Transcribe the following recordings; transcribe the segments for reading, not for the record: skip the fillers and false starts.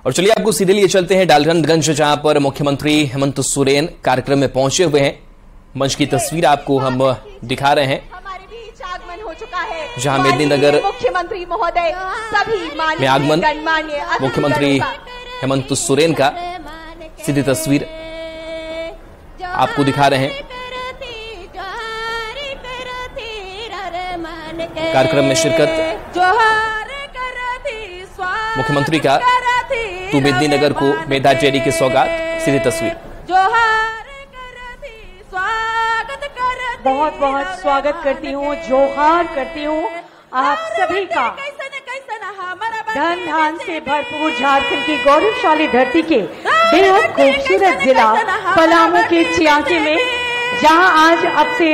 और चलिए आपको सीधे लिए चलते हैं डालटनगंज, जहां पर मुख्यमंत्री हेमंत सोरेन कार्यक्रम में पहुंचे हुए हैं। मंच की तस्वीर आपको हम दिखा रहे हैं, आगमन हो चुका है जहां मेदिनीनगर मुख्यमंत्री महोदय सभी में आगमन मुख्यमंत्री हेमंत सोरेन का सीधी तस्वीर आपको दिखा रहे हैं। कार्यक्रम में शिरकत मुख्यमंत्री का तू मेदिनीनगर को मेधा डेयरी की सौगात, सीधी तस्वीर। बहुत बहुत स्वागत करती हूँ, जोहार करती हूँ आप सभी का। धन धान से भरपूर झारखंड की गौरवशाली धरती के बेहद खूबसूरत जिला पलामू के चियांकी में, जहां आज अब से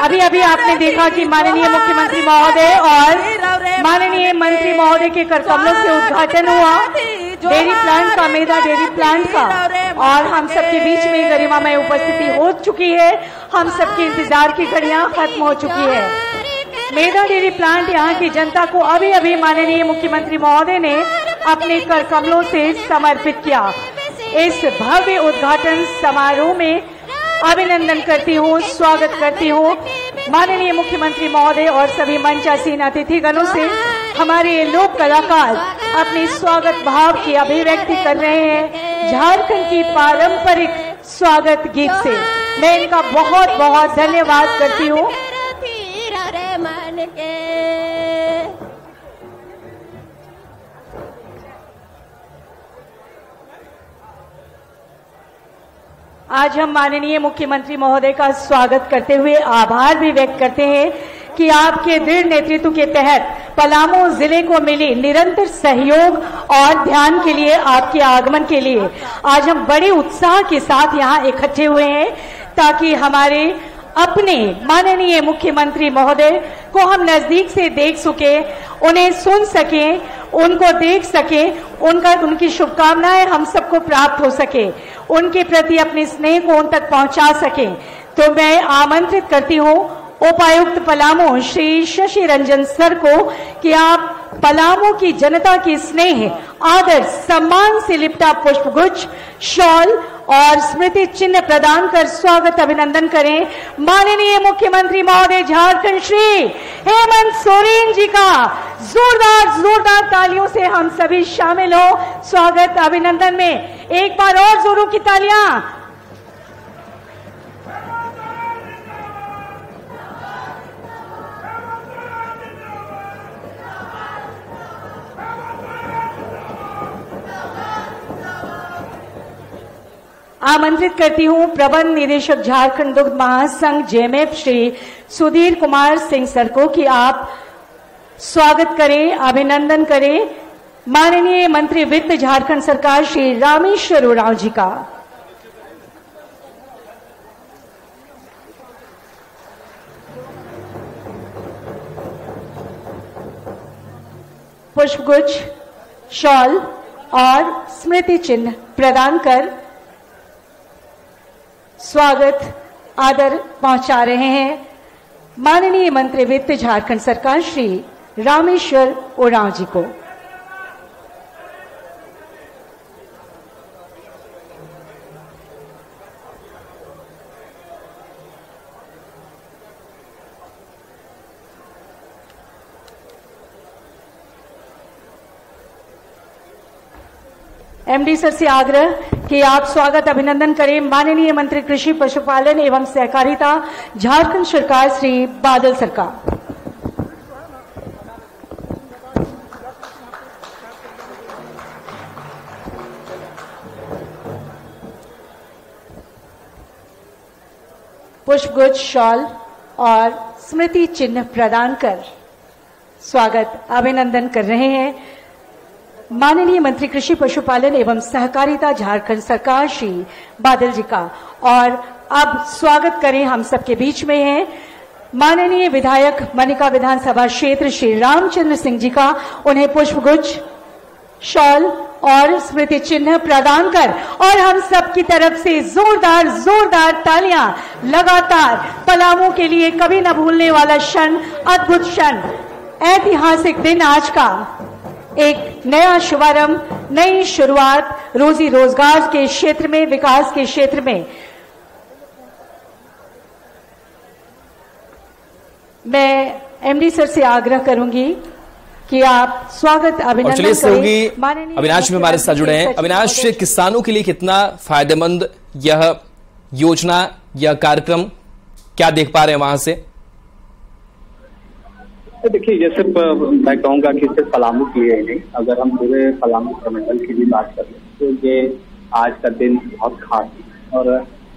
अभी आपने देखा कि माननीय मुख्यमंत्री महोदय और माननीय मंत्री महोदय के करकमलों से उद्घाटन हुआ डेयरी प्लांट का, मेधा डेयरी प्लांट का, और हम सबके बीच में गरिमामय उपस्थिति हो चुकी है। हम सबके इंतजार की घड़ियां खत्म हो चुकी है। मेधा डेयरी प्लांट यहाँ की जनता को अभी माननीय मुख्यमंत्री महोदय ने अपने करकमलों से समर्पित किया। इस भव्य उद्घाटन समारोह में अभिनंदन करती हूँ, स्वागत करती हूँ माननीय मुख्यमंत्री महोदय और सभी मंचासीन अतिथिगणों से। हमारे लोक कलाकार अपने स्वागत भाव की अभिव्यक्ति कर रहे हैं झारखंड की पारंपरिक स्वागत गीत से। मैं इनका बहुत बहुत धन्यवाद करती हूँ। आज हम माननीय मुख्यमंत्री महोदय का स्वागत करते हुए आभार भी व्यक्त करते हैं कि आपके दृढ़ नेतृत्व के तहत पलामू जिले को मिली निरंतर सहयोग और ध्यान के लिए, आपके आगमन के लिए आज हम बड़े उत्साह के साथ यहाँ इकट्ठे हुए हैं, ताकि हमारे अपने माननीय मुख्यमंत्री महोदय को हम नजदीक से देख सके, उन्हें सुन सके, उनको देख सके, उनकी शुभकामनाएं हम सबको प्राप्त हो सके, उनके प्रति अपने स्नेह को उन तक पहुंचा सके। तो मैं आमंत्रित करती हूं उपायुक्त पलामू श्री शशि रंजन सर को कि आप पलामू की जनता की स्नेह, आदर, सम्मान से लिपटा पुष्पगुच्छ, शॉल और स्मृति चिन्ह प्रदान कर स्वागत अभिनंदन करें माननीय मुख्यमंत्री महोदय झारखंड श्री हेमंत सोरेन जी का। जोरदार तालियों से हम सभी शामिल हो स्वागत अभिनंदन में। एक बार और जोरों की तालियां। आमंत्रित करती हूं प्रबंध निदेशक झारखंड दुग्ध महासंघ जेएमएफ श्री सुधीर कुमार सिंह सर को कि आप स्वागत करें, अभिनंदन करें माननीय मंत्री वित्त झारखंड सरकार श्री रामेश्वर उरांव जी का। पुष्पगुच्छ, शॉल और स्मृति चिन्ह प्रदान कर स्वागत, आदर पहुंचा रहे हैं माननीय मंत्री वित्त झारखंड सरकार श्री रामेश्वर उरांव जी को। एमडी सर से आग्रह कि आप स्वागत अभिनंदन करें माननीय मंत्री कृषि पशुपालन एवं सहकारिता झारखंड सरकार श्री बादल सर का। पुष्पगुच्छ, शॉल और स्मृति चिन्ह प्रदान कर स्वागत अभिनंदन कर रहे हैं माननीय मंत्री कृषि पशुपालन एवं सहकारिता झारखंड सरकार श्री बादल जी का। और अब स्वागत करें, हम सबके बीच में हैं माननीय विधायक मनिका विधानसभा क्षेत्र श्री रामचंद्र सिंह जी का। उन्हें पुष्पगुच्छ, शॉल और स्मृति चिन्ह प्रदान कर और हम सब की तरफ से जोरदार तालियां लगातार पलामू के लिए कभी न भूलने वाला क्षण, अद्भुत क्षण, ऐतिहासिक दिन आज का एक नया शुभारंभ, नई शुरुआत रोजी रोजगार के क्षेत्र में, विकास के क्षेत्र में। मैं एमडी सर से आग्रह करूंगी कि आप स्वागत अभिनंदन करें। अविनाश में हमारे साथ जुड़े हैं। अविनाश, किसानों के लिए कितना फायदेमंद यह योजना, यह कार्यक्रम, क्या देख पा रहे हैं वहां से? देखिए, ये सिर्फ मैं कहूंगा कि सिर्फ पलामू के लिए ही नहीं, अगर हम पूरे पलामू प्रमंडल की भी बात करें तो ये आज का दिन बहुत खास है। और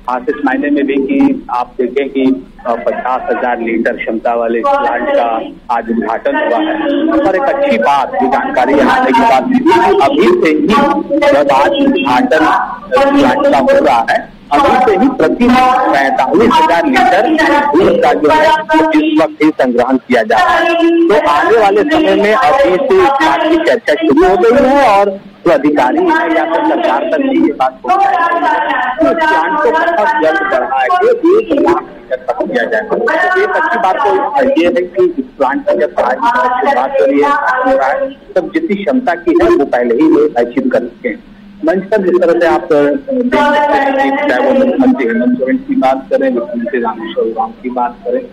खास इस मायने में भी कि आप देखें कि 50,000 लीटर क्षमता वाले प्लांट का आज उद्घाटन हुआ है। और एक अच्छी बात, ये जानकारी यहाँ तक की बात मिली, अभी से ही जब आज उद्घाटन प्लांट का हो रहा है, अभी से ही प्रति 45,000 लीटर दूध का जो है इस वक्त ही संग्रहण किया जा रहा है। तो आने वाले समय में अभी से इस बात की चर्चा शुरू हो गई है और जो अधिकारी है या फिर सरकार तक भी ये बात पहुंचाई तो प्लांट को बहुत जल्द बढ़ा के 1 लाख लीटर तक किया जाए। एक अच्छी बात तो ये है कि इस प्लांट की जब आज शुरुआत हो रहा है तब जितनी क्षमता की है वो पहले ही लोग अचीव कर चुके हैं। मंच पर जिस तरह से आप देख सकते हैं, चाहे वो मुख्यमंत्री हेमंत सोरेन की बात करें, मुख्यमंत्री रामेश्वर उरांव की बात करें,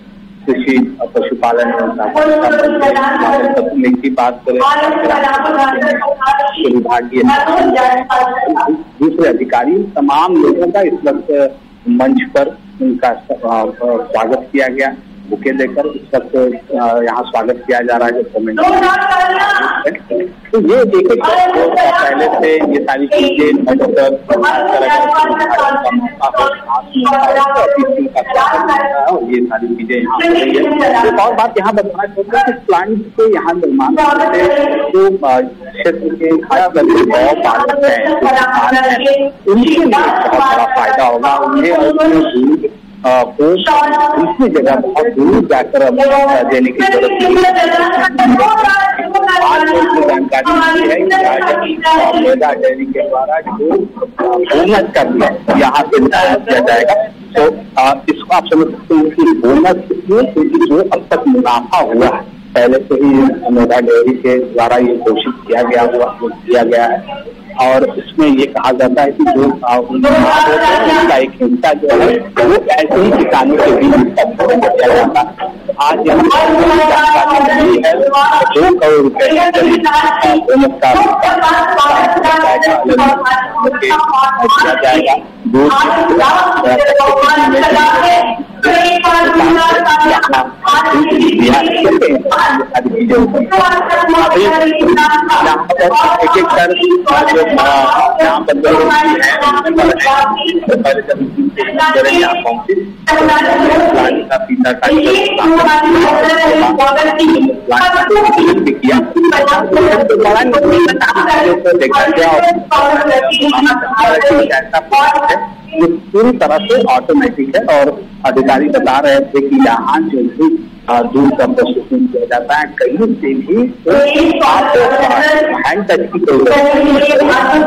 कृषि पशुपालन की बात करें, विभागीय दूसरे अधिकारी, तमाम लोगों का इस वक्त मंच पर उनका स्वागत किया गया। बुके देकर इस वक्त यहाँ स्वागत किया जा रहा है। तो ये देखिए, पहले से ये सारी चीजें और ये सारी चीजें यहाँ हो रही है। एक और बात यहाँ बताना चाहूँगा कि प्लांट के यहाँ निर्माण से जो क्षेत्र के पालक हैं उनके लिए बहुत बड़ा फायदा होगा। उन्हें दूसरी जगह बहुत दूर जाकर देने की जरूरत नहीं। आज जो जानकारी है कि मेधा डेयरी के द्वारा जो बोनस का यहाँ पे किया जाएगा, तो इसको आप समझ सकते हैं कि बोनस इसलिए क्योंकि जो अब तक मुनाफा हुआ है पहले से ही मेधा डेयरी के द्वारा ये घोषित किया गया है। और इसमें ये कहा जाता है कि जो उनका एक हिस्सा जो है वो ऐसे ही किसानों के बीच किया जाता है। आज यहाँ जानकारी है 2 करोड़ रुपए किया जाएगा। एक कर यहाँ पर देखा गया ये पूरी तरह से ऑटोमेटिक है। और अधिकारी बता रहे थे कि यहाँ जो भी दूध का प्रोसेसिंग किया जाता है कहीं से भी हैंड टच की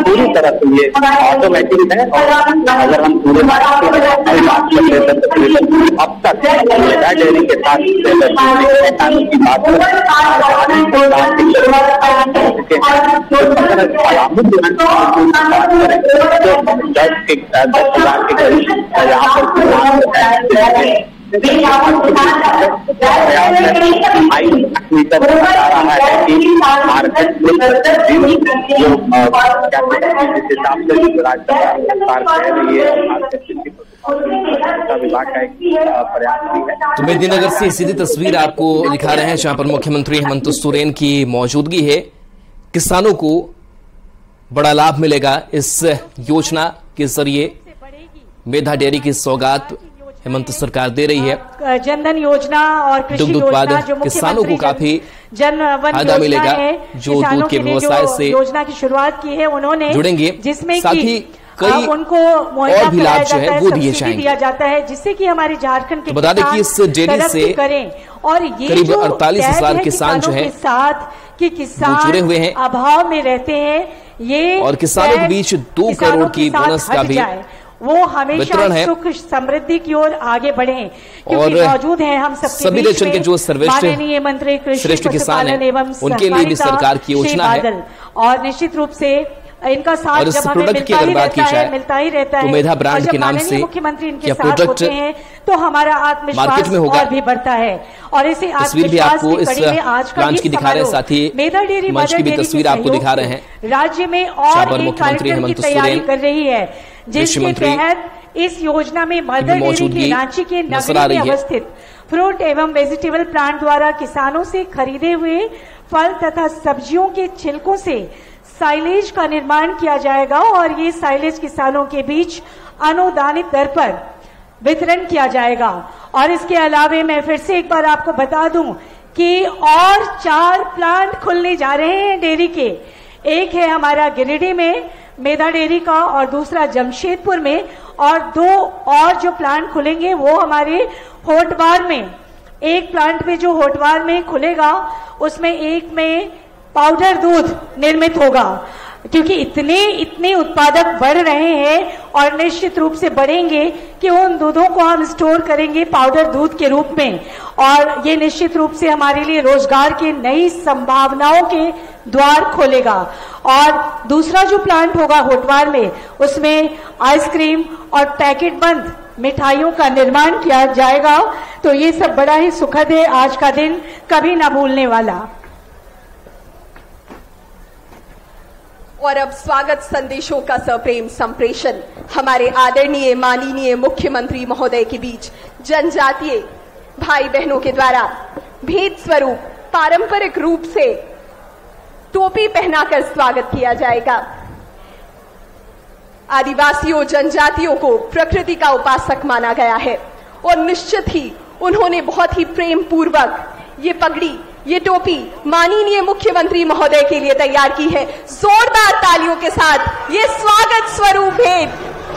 पूरी तरह से ये ऑटोमेटिक है। और अगर हम पूरे बात करें अब तक मेधा डेयरी के साथ की बात करें के करीब यहाँ पर मार्केट में जो हिसाब से राज्य सरकार कह रही है विभाग का एक प्रयास भी है। तो मेदिनीनगर से सीधी तस्वीर आपको दिखा रहे हैं जहां पर मुख्यमंत्री हेमंत सोरेन की मौजूदगी है। किसानों को बड़ा लाभ मिलेगा इस योजना के जरिए। मेधा डेयरी की सौगात हेमंत सरकार दे रही है। जनधन योजना और कृषि योजना जो किसानों को काफी फायदा मिलेगा जो दूध के व्यवसाय से योजना की शुरुआत की है उन्होंने जुड़ेंगे, जिसमें साथ ही कई उनको और भी लाभ जो है वो दिए जाएंगे, दिया जाता है जिससे कि हमारे झारखंड के बता दें कि इस डेयरी से करें। और ये करीब 48,000 किसान जो है साथ कि किसान जुड़े हुए हैं, अभाव में रहते हैं। ये और किसानों के बीच 2 करोड़ की बोनस का भी वो हमेशा सुख समृद्धि की ओर आगे बढ़े, क्योंकि मौजूद हैं हम सबके सभी रेशन के जो माननीय मंत्री कृषि पशुपालन एवं उनके लिए भी सरकार की योजना है। और निश्चित रूप से इनका साथ और इस जब हमें प्रोडक्ट की अगर बात की जाए मिलता ही रहता है, तो मेधा ब्रांड के नाम से मुख्यमंत्री इनके साथ होते हैं तो हमारा आत्मविश्वास और भी बढ़ता है। और इसी तस्वीर भी आपको इस प्लांट की दिखा रहे हैं, साथ ही मेधा डेयरी मंच की भी तस्वीर आपको दिखा रहे हैं। राज्य में और एक कार्यक्रम की तैयारी कर रही है, जिसके तहत इस योजना में मदर डेयरी के रांची के नगरी में अवस्थित फ्रूट एवं वेजिटेबल प्लांट द्वारा किसानों से खरीदे हुए फल तथा सब्जियों के छिलकों से साइलेज का निर्माण किया जाएगा और ये साइलेज किसानों के बीच अनुदानित दर पर वितरण किया जाएगा। और इसके अलावे मैं फिर से एक बार आपको बता दूं कि और 4 प्लांट खुलने जा रहे हैं डेयरी के। एक है हमारा गिरिडीह में मेधा डेयरी का और दूसरा जमशेदपुर में, और 2 और जो प्लांट खुलेंगे वो हमारे होटवार में। एक प्लांट में जो होटवार में खुलेगा उसमें एक में पाउडर दूध निर्मित होगा, क्योंकि इतने उत्पादक बढ़ रहे हैं और निश्चित रूप से बढ़ेंगे कि उन दूधों को हम स्टोर करेंगे पाउडर दूध के रूप में, और ये निश्चित रूप से हमारे लिए रोजगार की नई संभावनाओं के द्वार खोलेगा। और दूसरा जो प्लांट होगा होटवार में, उसमें आइसक्रीम और पैकेट बंद मिठाइयों का निर्माण किया जाएगा। तो ये सब बड़ा ही सुखद है, आज का दिन कभी ना भूलने वाला। और अब स्वागत संदेशों का सप्रेम संप्रेषण हमारे आदरणीय माननीय मुख्यमंत्री महोदय के बीच जनजातीय भाई बहनों के द्वारा भेंट स्वरूप पारंपरिक रूप से टोपी पहनाकर स्वागत किया जाएगा। आदिवासियों जनजातियों को प्रकृति का उपासक माना गया है और निश्चित ही उन्होंने बहुत ही प्रेम पूर्वक ये पगड़ी, ये टोपी माननीय मुख्यमंत्री महोदय के लिए तैयार की है। जोरदार तालियों के साथ ये स्वागत स्वरूप भेंट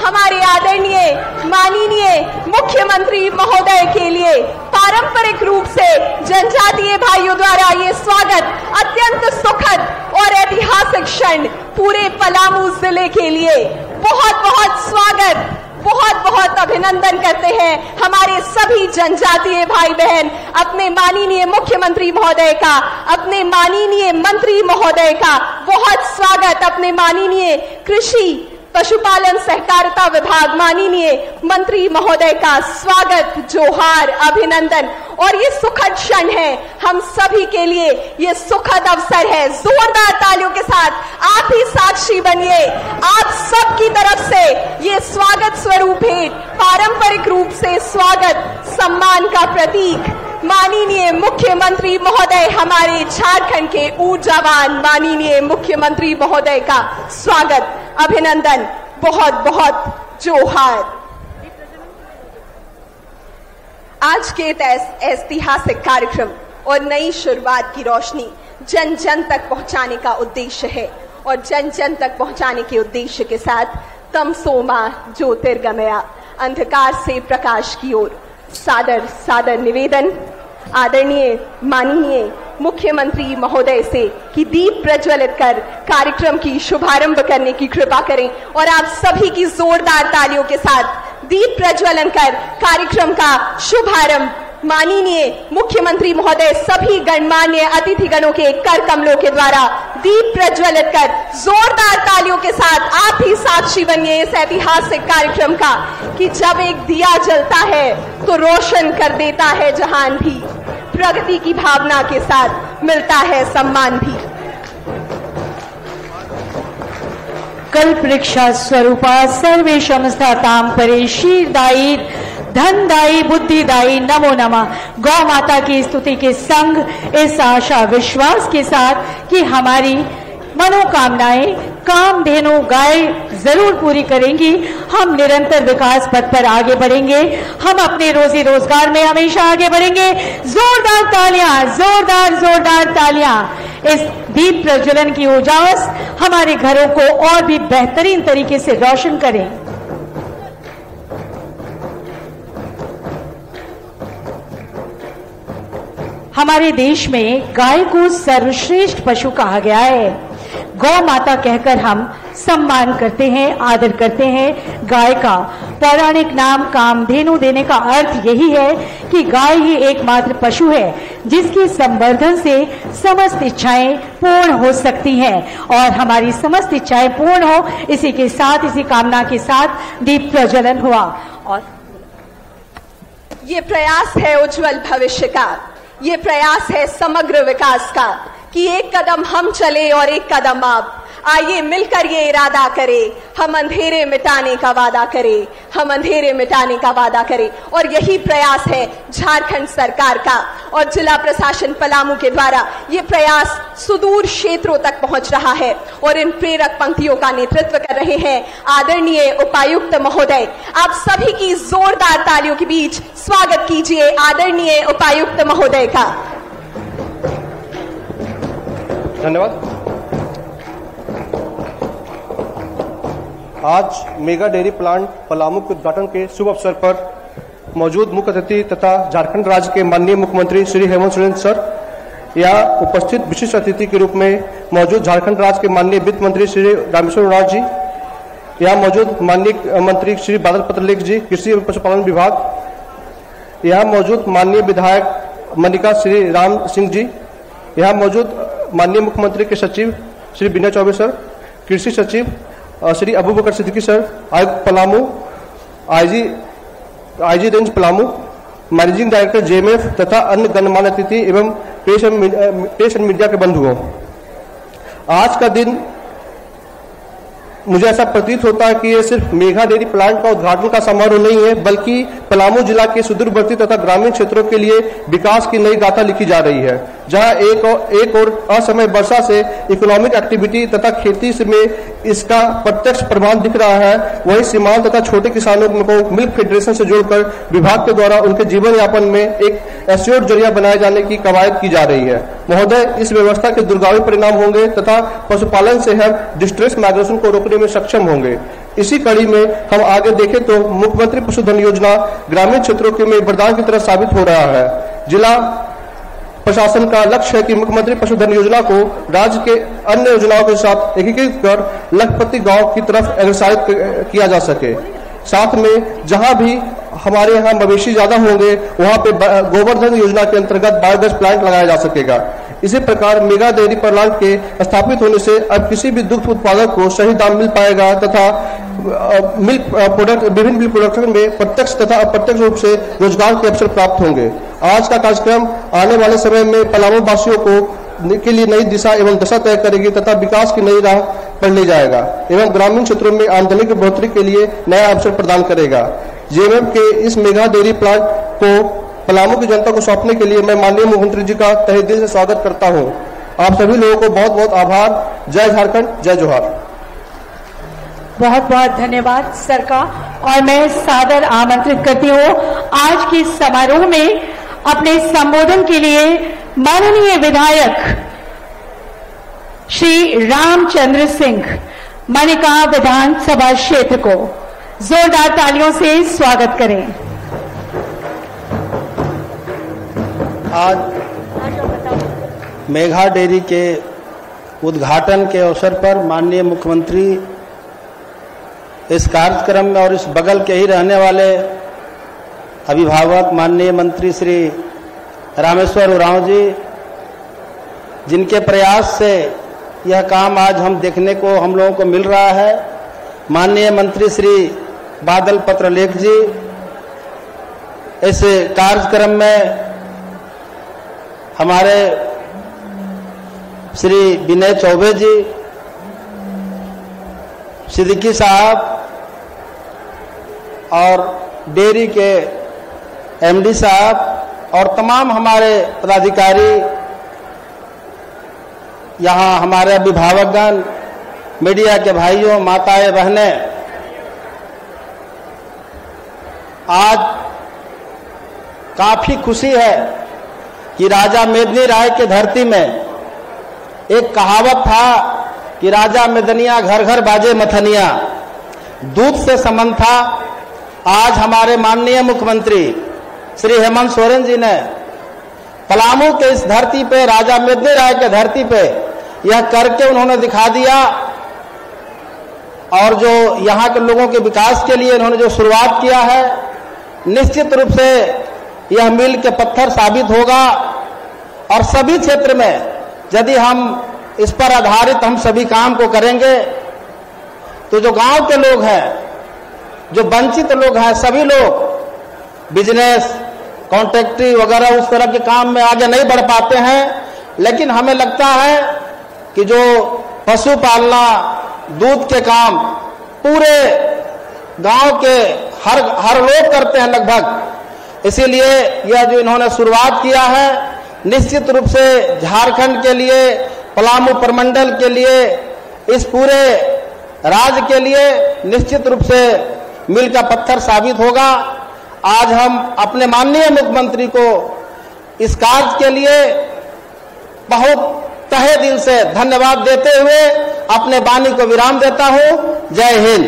हमारे आदरणीय माननीय मुख्यमंत्री महोदय के लिए पारंपरिक रूप से जनजातीय भाइयों द्वारा ये स्वागत अत्यंत सुखद और ऐतिहासिक क्षण पूरे पलामू जिले के लिए बहुत बहुत स्वागत, बहुत बहुत अभिनंदन करते हैं हमारे सभी जनजातीय भाई बहन अपने माननीय मुख्यमंत्री महोदय का, अपने माननीय मंत्री महोदय का बहुत स्वागत, अपने माननीय कृषि पशुपालन सहकारिता विभाग माननीय मंत्री महोदय का स्वागत, जोहार, अभिनंदन। और ये सुखद क्षण है हम सभी के लिए, ये सुखद अवसर है। जोरदार तालियों के साथ आप ही साक्षी बनिए, आप सबकी तरफ से ये स्वागत स्वरूप भेंट, पारंपरिक रूप से स्वागत, सम्मान का प्रतीक माननीय मुख्यमंत्री महोदय, हमारे झारखंड के ऊर्जावान माननीय मुख्यमंत्री महोदय का स्वागत, अभिनंदन, बहुत बहुत जोहार। आज के ऐतिहासिक कार्यक्रम और नई शुरुआत की रोशनी जन जन तक पहुंचाने का उद्देश्य है, और जन जन तक पहुंचाने के उद्देश्य के साथ तमसो मा ज्योतिर्गमया, अंधकार से प्रकाश की ओर सादर सादर निवेदन आदरणीय माननीय मुख्यमंत्री महोदय से कि दीप प्रज्वलित कर कार्यक्रम की शुभारंभ करने की कृपा करें। और आप सभी की जोरदार तालियों के साथ दीप प्रज्वलन कर कार्यक्रम का शुभारंभ माननीय मुख्यमंत्री महोदय सभी गणमान्य अतिथिगणों के कर कमलों के द्वारा दीप प्रज्वलित कर जोरदार तालियों के साथ आप ही साक्षी बनिए इस ऐतिहासिक कार्यक्रम का कि जब एक दिया जलता है तो रोशन कर देता है जहान भी, प्रगति की भावना के साथ मिलता है सम्मान भी। कल्पवृक्षा स्वरूपा सर्वेशम स्थातां परे शीरदायी धनदायी बुद्धिदायी नमो नमः। गौ माता की स्तुति के संग इस आशा विश्वास के साथ कि हमारी मनोकामनाएं कामधेनु गाय जरूर पूरी करेंगी, हम निरंतर विकास पथ पर आगे बढ़ेंगे, हम अपने रोजी रोजगार में हमेशा आगे बढ़ेंगे। जोरदार तालियां, जोरदार तालियां इस दीप प्रज्वलन की उजास हमारे घरों को और भी बेहतरीन तरीके से रोशन करें। हमारे देश में गाय को सर्वश्रेष्ठ पशु कहा गया है। गौ माता कहकर हम सम्मान करते हैं, आदर करते हैं। गाय का पौराणिक नाम कामधेनु देने का अर्थ यही है कि गाय ही एकमात्र पशु है जिसके संवर्धन से समस्त इच्छाएं पूर्ण हो सकती हैं और हमारी समस्त इच्छाएं पूर्ण हो, इसी के साथ, इसी कामना के साथ दीप प्रज्वलन हुआ। और ये प्रयास है उज्जवल भविष्य का, ये प्रयास है समग्र विकास का कि एक कदम हम चले और एक कदम आप। आइए मिलकर ये इरादा करें, हम अंधेरे मिटाने का वादा करें, हम अंधेरे मिटाने का वादा करें। और यही प्रयास है झारखंड सरकार का और जिला प्रशासन पलामू के द्वारा ये प्रयास सुदूर क्षेत्रों तक पहुंच रहा है और इन प्रेरक पंक्तियों का नेतृत्व कर रहे हैं आदरणीय उपायुक्त महोदय। आप सभी की जोरदार तालियों के बीच स्वागत कीजिए आदरणीय उपायुक्त महोदय का। धन्यवाद। आज मेगा डेयरी प्लांट पलामू के उद्घाटन के शुभ अवसर पर मौजूद मुख्य अतिथि तथा झारखंड राज्य के माननीय मुख्यमंत्री श्री हेमंत सोरेन सर, यहाँ उपस्थित विशिष्ट अतिथि के रूप में मौजूद झारखंड राज्य के माननीय वित्त मंत्री श्री रामेश्वर उरांव जी, यहाँ मौजूद माननीय मंत्री श्री बादल पत्रलेख जी, कृषि एवं पशुपालन विभाग, यहाँ मौजूद माननीय विधायक मनिका श्री राम सिंह जी, यहाँ मौजूद माननीय मुख्यमंत्री के सचिव श्री विनय चौबे सर, कृषि सचिव श्री अबू बकर सिद्दीकी सर, आयुक्त Palamu, IG range Palamu, managing director JMF तथा अन्य गणमान्य अतिथि एवं प्रेस एंड मीडिया के बंधुओं, आज का दिन मुझे ऐसा प्रतीत होता है कि ये सिर्फ मेगा डेयरी प्लांट का उद्घाटन का समारोह नहीं है, बल्कि पलामू जिला के सुदूरवर्ती तथा ग्रामीण क्षेत्रों के लिए विकास की नई गाथा लिखी जा रही है, जहां एक और असमय वर्षा से इकोनॉमिक एक्टिविटी तथा खेती में इसका प्रत्यक्ष प्रभाव दिख रहा है, वहीं सीमांत तथा छोटे किसानों को मिल्क फेडरेशन से जोड़कर विभाग के द्वारा उनके जीवन यापन में एक एश्योर्ड जरिया बनाए जाने की कवायद की जा रही है। महोदय, इस व्यवस्था के दूरगामी परिणाम होंगे तथा पशुपालन से हम डिस्ट्रेस माइग्रेशन को रोकने में सक्षम होंगे। इसी कड़ी में हम आगे देखें तो मुख्यमंत्री पशुधन योजना ग्रामीण क्षेत्रों के में वरदान की तरह साबित हो रहा है। जिला प्रशासन का लक्ष्य है कि मुख्यमंत्री पशुधन योजना को राज्य के अन्य योजनाओं के साथ एकीकृत कर लखपति गांव की तरफ अग्रसरित किया जा सके। साथ में जहां भी हमारे यहाँ मवेशी ज्यादा होंगे वहां पे गोवर्धन योजना के अंतर्गत बायोगैस प्लांट लगाया जा सकेगा। इसी प्रकार मेगा डेयरी प्लांट के स्थापित होने से अब किसी भी दुग्ध उत्पादक को सही दाम मिल पाएगा तथा मिल्क प्रोडक्ट विभिन्न मिल्क प्रोडक्शन में प्रत्यक्ष तथा अप्रत्यक्ष रूप से रोजगार के अवसर प्राप्त होंगे। आज का कार्यक्रम आने वाले समय में पलामू वासियों के लिए नई दिशा एवं दशा तय करेगी तथा विकास की नई राह पर ले जाएगा एवं ग्रामीण क्षेत्रों में आमदनी की बढ़ोतरी के लिए नया अवसर प्रदान करेगा। जेएमएम के इस मेगा डेयरी प्लांट को पलामू की जनता को सौंपने के लिए मैं माननीय मुख्यमंत्री जी का तहे दिल से स्वागत करता हूं। आप सभी लोगों को बहुत बहुत आभार। जय झारखंड, जय जोहार। बहुत बहुत धन्यवाद सर का। और मैं सादर आमंत्रित करती हूँ आज के समारोह में अपने संबोधन के लिए माननीय विधायक श्री रामचंद्र सिंह, मनिका विधानसभा क्षेत्र को जोरदार तालियों से स्वागत करें। आज मेगा डेयरी के उद्घाटन के अवसर पर माननीय मुख्यमंत्री इस कार्यक्रम में और इस बगल के ही रहने वाले अभिभावक माननीय मंत्री श्री रामेश्वर उरांव जी, जिनके प्रयास से यह काम आज हम देखने को हम लोगों को मिल रहा है, माननीय मंत्री श्री बादल पत्रलेख जी, इस कार्यक्रम में हमारे श्री विनय चौबे जी, सिद्दीकी साहब और डेयरी के एमडी साहब और तमाम हमारे पदाधिकारी, यहाँ हमारे अभिभावकगण, मीडिया के भाइयों, माताएं, बहनें, आज काफी खुशी है कि राजा मेदिनी राय के धरती में एक कहावत था कि राजा मेदनिया घर घर बाजे मथनिया, दूध से संबंध था। आज हमारे माननीय मुख्यमंत्री श्री हेमंत सोरेन जी ने पलामू के इस धरती पे, राजा मेदिनी राय के धरती पे यह करके उन्होंने दिखा दिया। और जो यहाँ के लोगों के विकास के लिए इन्होंने जो शुरुआत किया है, निश्चित रूप से यह मील के पत्थर साबित होगा। और सभी क्षेत्र में यदि हम इस पर आधारित हम सभी काम को करेंगे तो जो गांव के लोग हैं, जो वंचित लोग हैं, सभी लोग बिजनेस, कॉन्ट्रैक्टरी वगैरह उस तरह के काम में आगे नहीं बढ़ पाते हैं। लेकिन हमें लगता है कि जो पशु पालना, दूध के काम पूरे गांव के हर लोग करते हैं लगभग। इसीलिए यह जो इन्होंने शुरुआत किया है, निश्चित रूप से झारखंड के लिए, पलामू प्रमंडल के लिए, इस पूरे राज्य के लिए निश्चित रूप से मील का पत्थर साबित होगा। आज हम अपने माननीय मुख्यमंत्री को इस कार्य के लिए बहुत तहे दिल से धन्यवाद देते हुए अपने वाणी को विराम देता हूं। जय हिंद।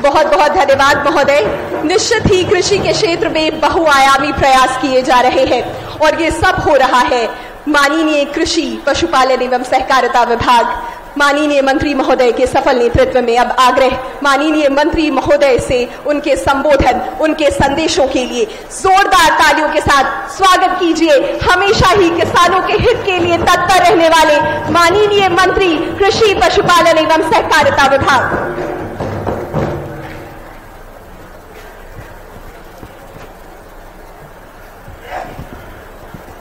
बहुत बहुत धन्यवाद महोदय। निश्चित ही कृषि के क्षेत्र में बहुआयामी प्रयास किए जा रहे हैं और ये सब हो रहा है माननीय कृषि, पशुपालन एवं सहकारिता विभाग, माननीय मंत्री महोदय के सफल नेतृत्व में। अब आग्रह माननीय मंत्री महोदय से उनके संबोधन, उनके संदेशों के लिए जोरदार तालियों के साथ स्वागत कीजिए। हमेशा ही किसानों के हित के लिए तत्पर रहने वाले माननीय मंत्री कृषि, पशुपालन एवं सहकारिता विभाग।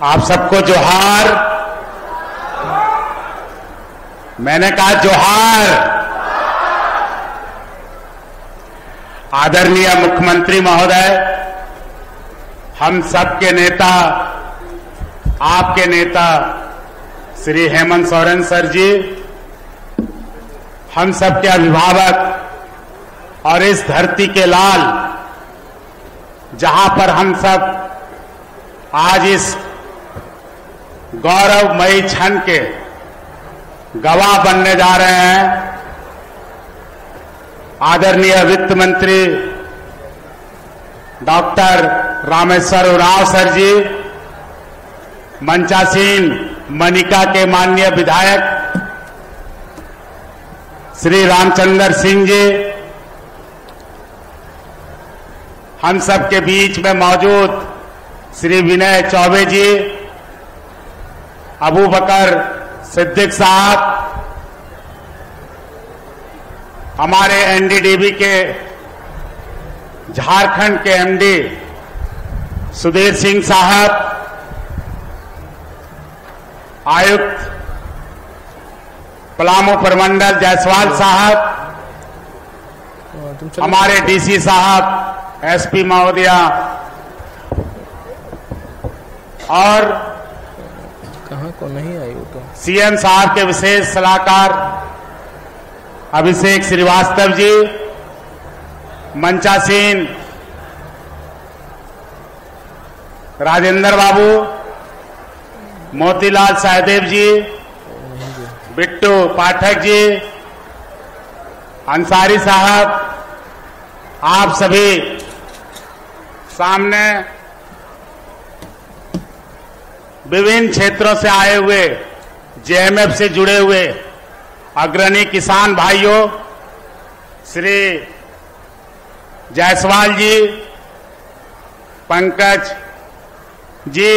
आप सबको जोहार। मैंने कहा जोहार। आदरणीय मुख्यमंत्री महोदय, हम सबके नेता, आपके नेता श्री हेमंत सोरेन सर जी, हम सबके अभिभावक और इस धरती के लाल, जहां पर हम सब आज इस गौरवमयी क्षण के गवाह बनने जा रहे हैं, आदरणीय वित्त मंत्री डॉक्टर रामेश्वर उरांव सर जी, मंचासीन मनिका के माननीय विधायक श्री रामचंद्र सिंह जी, हम सबके बीच में मौजूद श्री विनय चौबे जी, अबू बकर सिद्दीक साहब, हमारे एनडीडीबी के झारखंड के एमडी सुधीर सिंह साहब, आयुक्त पलामू प्रमंडल जायसवाल साहब, हमारे डीसी साहब, एसपी महोदया और कहाँ को नहीं आई वो तो सीएम साहब के विशेष सलाहकार अभिषेक श्रीवास्तव जी, मंचासीन राजेंद्र बाबू, मोतीलाल सहदेव जी, बिट्टू पाठक जी, अंसारी साहब, आप सभी सामने विभिन्न क्षेत्रों से आए हुए, जेएमएफ से जुड़े हुए अग्रणी किसान भाइयों, श्री जायसवाल जी, पंकज जी,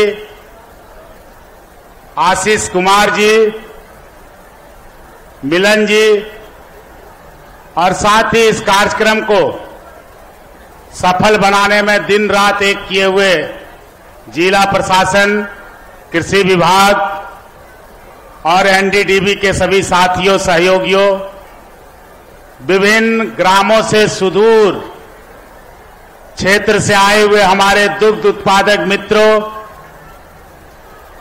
आशीष कुमार जी, मिलन जी, और साथ ही इस कार्यक्रम को सफल बनाने में दिन रात एक किए हुए जिला प्रशासन, कृषि विभाग और एनडीडीबी के सभी साथियों, सहयोगियों, विभिन्न ग्रामों से सुदूर क्षेत्र से आए हुए हमारे दुग्ध उत्पादक मित्रों,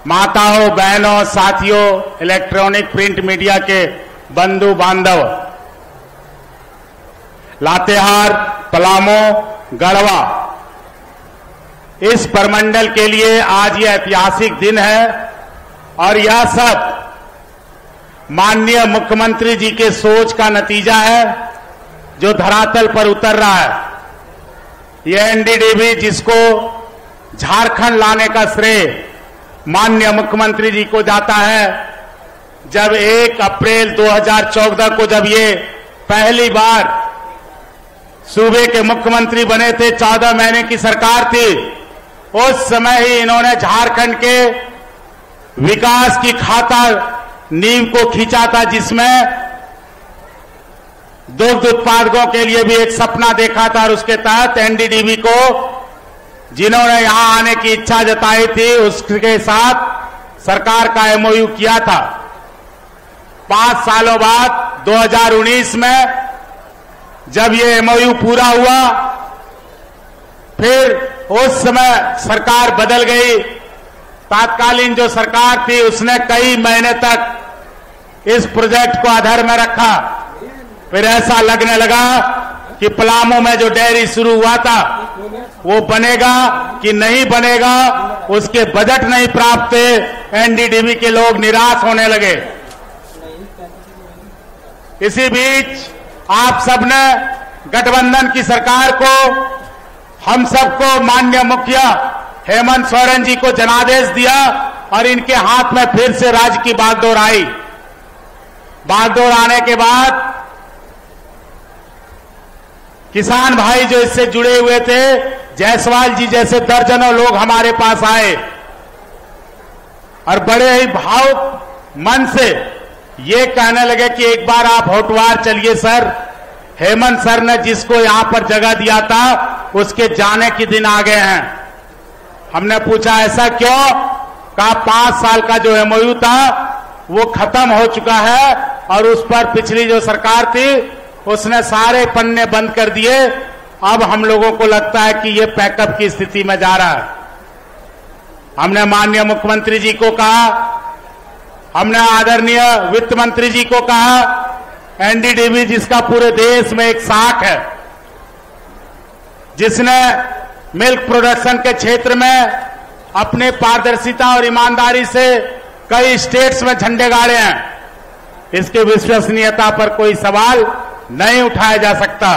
माताओं, बहनों, साथियों, इलेक्ट्रॉनिक प्रिंट मीडिया के बंधु बांधव, लातेहार, पलामू, गढ़वा, इस प्रमंडल के लिए आज यह ऐतिहासिक दिन है और यह सब माननीय मुख्यमंत्री जी के सोच का नतीजा है जो धरातल पर उतर रहा है। यह एनडीडीबी जिसको झारखंड लाने का श्रेय माननीय मुख्यमंत्री जी को जाता है, जब 1 अप्रैल 2014 को जब ये पहली बार सूबे के मुख्यमंत्री बने थे, 14 महीने की सरकार थी, उस समय ही इन्होंने झारखंड के विकास की खातिर नींव को खींचा था, जिसमें दुग्ध उत्पादकों के लिए भी एक सपना देखा था और उसके तहत एनडीडीबी को जिन्होंने यहां आने की इच्छा जताई थी उसके साथ सरकार का एमओयू किया था। 5 सालों बाद 2019 में जब ये एमओयू पूरा हुआ, फिर उस समय सरकार बदल गई। तात्कालीन जो सरकार थी उसने कई महीने तक इस प्रोजेक्ट को अधर में रखा। फिर ऐसा लगने लगा कि पलामू में जो डेयरी शुरू हुआ था वो बनेगा कि नहीं बनेगा, उसके बजट नहीं प्राप्त थे, एनडीडीबी के लोग निराश होने लगे। इसी बीच आप सबने गठबंधन की सरकार को, हम सबको माननीय मुखिया हेमंत सोरेन जी को जनादेश दिया और इनके हाथ में फिर से राज्य की बागडोर आई। बागडोर आने के बाद किसान भाई जो इससे जुड़े हुए थे, जायसवाल जी जैसे दर्जनों लोग हमारे पास आए और बड़े ही भावुक मन से ये कहने लगे कि एक बार आप होटवार चलिए सर, हेमंत सर ने जिसको यहां पर जगह दिया था उसके जाने के दिन आ गए हैं। हमने पूछा ऐसा क्यों? कहा 5 साल का जो एमओयू था वो खत्म हो चुका है और उस पर पिछली जो सरकार थी उसने सारे पन्ने बंद कर दिए। अब हम लोगों को लगता है कि ये पैकअप की स्थिति में जा रहा है। हमने माननीय मुख्यमंत्री जी को कहा, हमने आदरणीय वित्त मंत्री जी को कहा, एनडीडीबी जिसका पूरे देश में एक साख है, जिसने मिल्क प्रोडक्शन के क्षेत्र में अपने पारदर्शिता और ईमानदारी से कई स्टेट्स में झंडे गाड़े हैं, इसके विश्वसनीयता पर कोई सवाल नहीं उठाया जा सकता।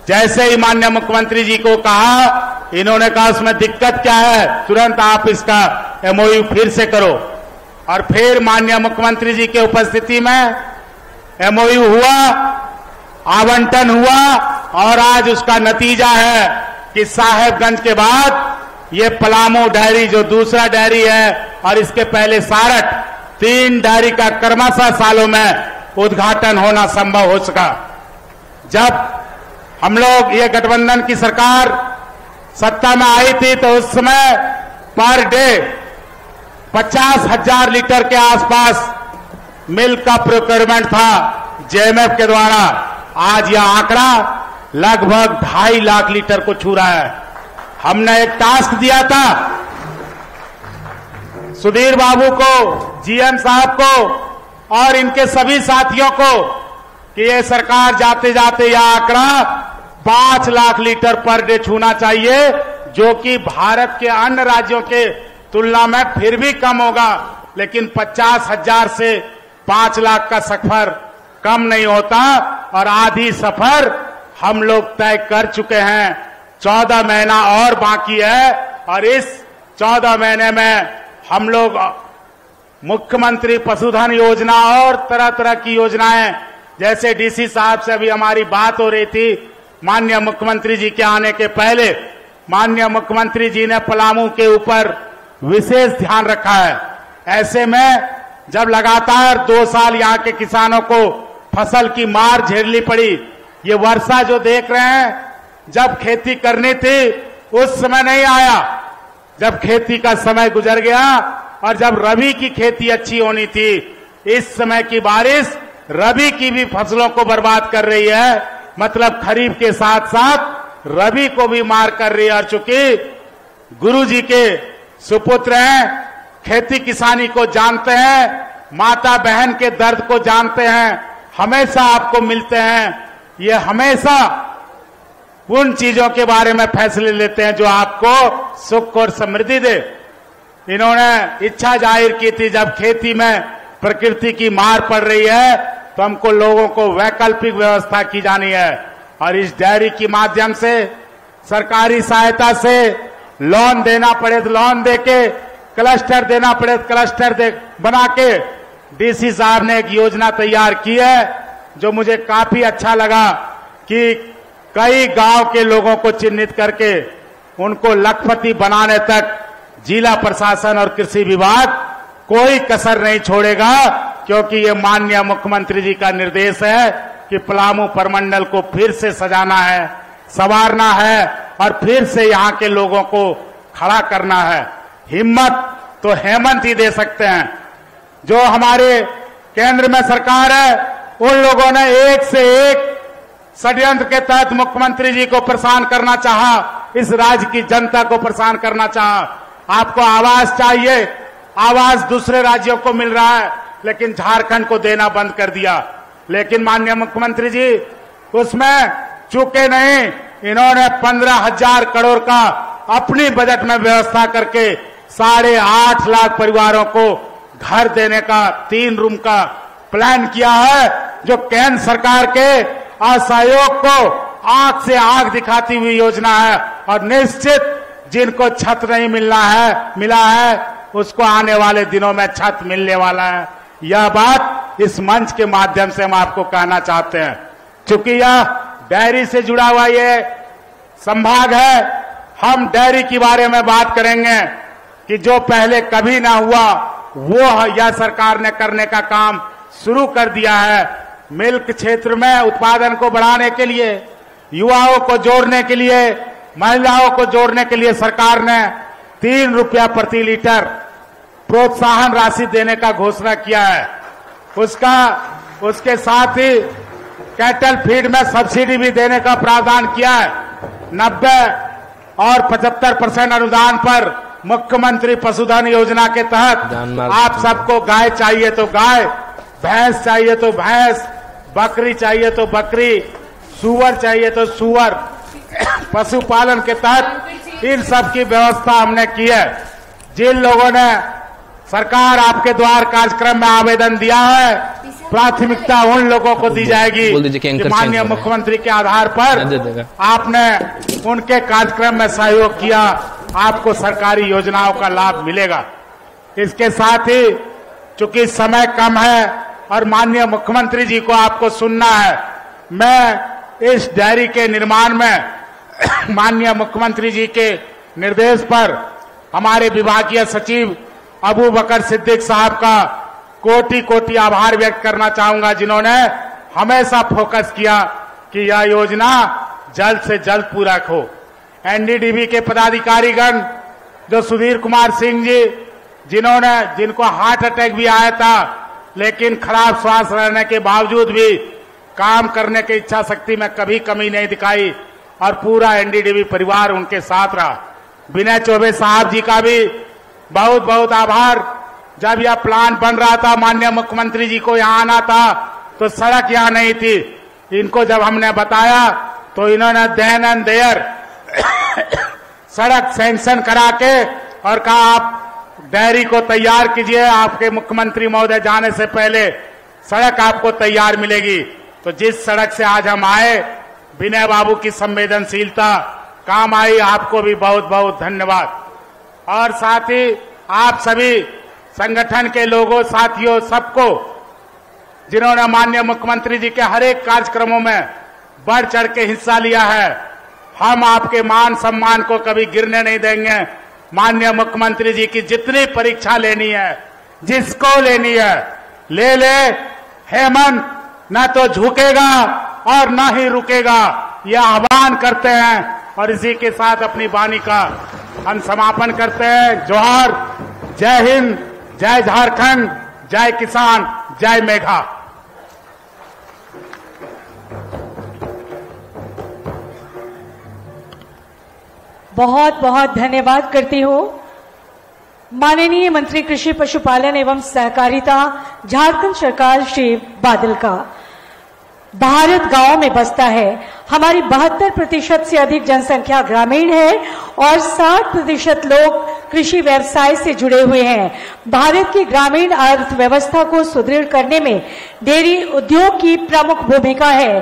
जैसे ही माननीय मुख्यमंत्री जी को कहा, इन्होंने कहा उसमें दिक्कत क्या है, तुरंत आप इसका एमओयू फिर से करो। और फिर माननीय मुख्यमंत्री जी के उपस्थिति में एमओयू हुआ, आवंटन हुआ और आज उसका नतीजा है कि साहेबगंज के बाद ये पलामू डेयरी जो दूसरा डेयरी है और इसके पहले सारठ, 3 डेयरी का क्रमशः सालों में उद्घाटन होना संभव हो सका। जब हम लोग ये गठबंधन की सरकार सत्ता में आई थी तो उस समय पर डे 50,000 लीटर के आसपास मिल्क का प्रोक्योरमेंट था जेएमएफ के द्वारा। आज यह आंकड़ा लगभग 2.5 लाख लीटर को छू रहा है। हमने एक टास्क दिया था सुधीर बाबू को, जीएम साहब को और इनके सभी साथियों को कि ये सरकार जाते जाते यह आंकड़ा 5 लाख लीटर पर डे छूना चाहिए, जो कि भारत के अन्य राज्यों के तुलना में फिर भी कम होगा। लेकिन 50,000 से 5 लाख का सफर कम नहीं होता और आधी सफर हम लोग तय कर चुके हैं। 14 महीना और बाकी है और इस 14 महीने में हम लोग मुख्यमंत्री पशुधन योजना और तरह तरह की योजनाएं, जैसे डीसी साहब से अभी हमारी बात हो रही थी, माननीय मुख्यमंत्री जी के आने के पहले माननीय मुख्यमंत्री जी ने पलामू के ऊपर विशेष ध्यान रखा है। ऐसे में जब लगातार 2 साल यहाँ के किसानों को फसल की मार झेलनी पड़ी, ये वर्षा जो देख रहे हैं, जब खेती करनी थी उस समय नहीं आया, जब खेती का समय गुजर गया और जब रबी की खेती अच्छी होनी थी, इस समय की बारिश रबी की भी फसलों को बर्बाद कर रही है, मतलब खरीफ के साथ साथ रबी को भी मार कर रही है। और चूंकि गुरु जी के सुपुत्र हैं, खेती किसानी को जानते हैं, माता बहन के दर्द को जानते हैं, हमेशा आपको मिलते हैं, ये हमेशा उन चीजों के बारे में फैसले लेते हैं जो आपको सुख और समृद्धि दे। इन्होंने इच्छा जाहिर की थी जब खेती में प्रकृति की मार पड़ रही है तो हमको लोगों को वैकल्पिक व्यवस्था की जानी है और इस डेयरी के माध्यम से सरकारी सहायता से लोन देना पड़े तो लोन देके, क्लस्टर देना पड़े तो क्लस्टर बना के डीसी साहब ने एक योजना तैयार की है जो मुझे काफी अच्छा लगा कि कई गांव के लोगों को चिन्हित करके उनको लखपति बनाने तक जिला प्रशासन और कृषि विभाग कोई कसर नहीं छोड़ेगा, क्योंकि ये माननीय मुख्यमंत्री जी का निर्देश है कि पलामू प्रमंडल को फिर से सजाना है, संवारना है और फिर से यहाँ के लोगों को खड़ा करना है। हिम्मत तो हेमंत ही दे सकते हैं। जो हमारे केंद्र में सरकार है उन लोगों ने एक से एक षड्यंत्र के तहत मुख्यमंत्री जी को परेशान करना चाहा, इस राज्य की जनता को परेशान करना चाहा। आपको आवास चाहिए, आवास दूसरे राज्यों को मिल रहा है लेकिन झारखंड को देना बंद कर दिया। लेकिन माननीय मुख्यमंत्री जी उसमें चूके नहीं, इन्होंने 15,000 करोड़ का अपनी बजट में व्यवस्था करके 8.5 लाख परिवारों को घर देने का 3 रूम का प्लान किया है, जो केंद्र सरकार के असहयोग को आंख से आंख दिखाती हुई योजना है। और निश्चित जिनको छत नहीं मिला है उसको आने वाले दिनों में छत मिलने वाला है। यह बात इस मंच के माध्यम से हम आपको कहना चाहते हैं। चूंकि यह डेयरी से जुड़ा हुआ ये संभाग है, हम डेयरी के बारे में बात करेंगे कि जो पहले कभी ना हुआ वो यह सरकार ने करने का काम शुरू कर दिया है। मिल्क क्षेत्र में उत्पादन को बढ़ाने के लिए, युवाओं को जोड़ने के लिए, महिलाओं को जोड़ने के लिए सरकार ने 3 रुपया प्रति लीटर प्रोत्साहन राशि देने का घोषणा किया है। उसके साथ ही कैटल फीड में सब्सिडी भी देने का प्रावधान किया है। 90 और 75% अनुदान पर मुख्यमंत्री पशुधन योजना के तहत आप सबको गाय चाहिए तो गाय, भैंस चाहिए तो भैंस, बकरी चाहिए तो बकरी, सुअर चाहिए तो सुअर, पशुपालन के तहत इन सब की व्यवस्था हमने की है। जिन लोगों ने सरकार आपके द्वार कार्यक्रम में आवेदन दिया है, प्राथमिकता उन लोगों को दी जाएगी कि माननीय मुख्यमंत्री के आधार पर आपने उनके कार्यक्रम में सहयोग किया, आपको सरकारी योजनाओं का लाभ मिलेगा। इसके साथ ही चूंकि समय कम है और माननीय मुख्यमंत्री जी को आपको सुनना है, मैं इस डेयरी के निर्माण में माननीय मुख्यमंत्री जी के निर्देश पर हमारे विभागीय सचिव अबू बकर सिद्दीक साहब का कोटि कोटि आभार व्यक्त करना चाहूंगा, जिन्होंने हमेशा फोकस किया कि यह योजना जल्द से जल्द पूरा हो। एनडीडीबी के पदाधिकारीगण जो सुधीर कुमार सिंह जी, जिनको हार्ट अटैक भी आया था लेकिन खराब स्वास्थ्य रहने के बावजूद भी काम करने की इच्छा शक्ति में कभी कमी नहीं दिखाई और पूरा एनडीडीबी परिवार उनके साथ रहा। विनय चौबे साहब जी का भी बहुत बहुत आभार। जब यह प्लान बन रहा था, माननीय मुख्यमंत्री जी को यहाँ आना था तो सड़क यहाँ नहीं थी। इनको जब हमने बताया तो इन्होंने देन एंड देयर सड़क सैंक्शन करा के और कहा आप डेयरी को तैयार कीजिए, आपके मुख्यमंत्री महोदय जाने से पहले सड़क आपको तैयार मिलेगी। तो जिस सड़क से आज हम आए, विनय बाबू की संवेदनशीलता काम आई, आपको भी बहुत बहुत धन्यवाद। और साथ ही आप सभी संगठन के लोगों, साथियों, सबको जिन्होंने माननीय मुख्यमंत्री जी के हर एक कार्यक्रमों में बढ़ चढ़ के हिस्सा लिया है, हम आपके मान सम्मान को कभी गिरने नहीं देंगे। माननीय मुख्यमंत्री जी की जितनी परीक्षा लेनी है, जिसको लेनी है ले ले, हेमंत न तो झुकेगा और न ही रुकेगा, यह आह्वान करते हैं। और इसी के साथ अपनी वाणी का हम समापन करते हैं। जोहार, जय हिंद, जय झारखंड, जय किसान, जय मेघा। बहुत बहुत धन्यवाद करती हूँ माननीय मंत्री कृषि पशुपालन एवं सहकारिता झारखंड सरकार श्री बादल का। भारत गांव में बसता है। हमारी 72% से अधिक जनसंख्या ग्रामीण है और 60% लोग कृषि व्यवसाय से जुड़े हुए हैं। भारत की ग्रामीण अर्थव्यवस्था को सुदृढ़ करने में डेयरी उद्योग की प्रमुख भूमिका है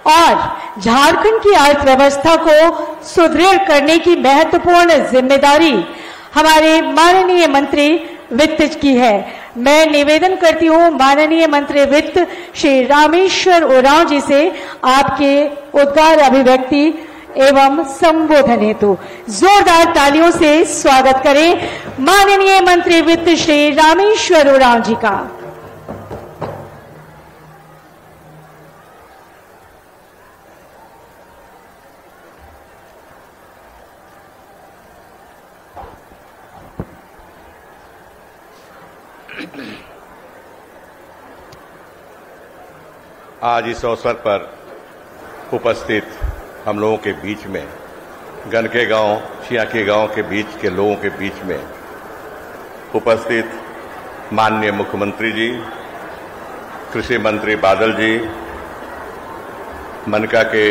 और झारखंड की अर्थव्यवस्था को सुदृढ़ करने की महत्वपूर्ण जिम्मेदारी हमारे माननीय मंत्री वित्त की है। मैं निवेदन करती हूं माननीय मंत्री वित्त श्री रामेश्वर उरांव जी से आपके उद्गार अभिव्यक्ति एवं संबोधन हेतु जोरदार तालियों से स्वागत करें माननीय मंत्री वित्त श्री रामेश्वर उरांव जी का। आज इस अवसर पर उपस्थित हम लोगों के बीच में गनके गांव, छियाकी गांव के बीच के लोगों के बीच में उपस्थित माननीय मुख्यमंत्री जी, कृषि मंत्री बादल जी, मनका के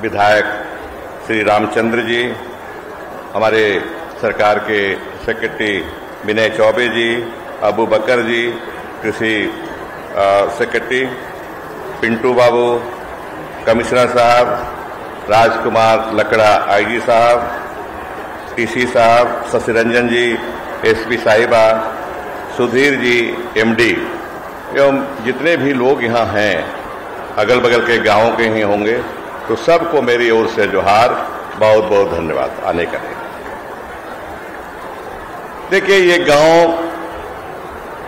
विधायक श्री रामचंद्र जी, हमारे सरकार के सेक्रेटरी विनय चौबे जी, अबू बकर जी, कृषि सेक्रेटरी पिंटू बाबू, कमिश्नर साहब, राजकुमार लकड़ा आईजी साहब, टीसी साहब, शशि रंजन जी, एसपी साहिबा, सुधीर जी एमडी एवं जितने भी लोग यहाँ हैं, अगल बगल के गांवों के ही होंगे, तो सबको मेरी ओर से जोहार, बहुत बहुत धन्यवाद आने का। देखिए, ये गांव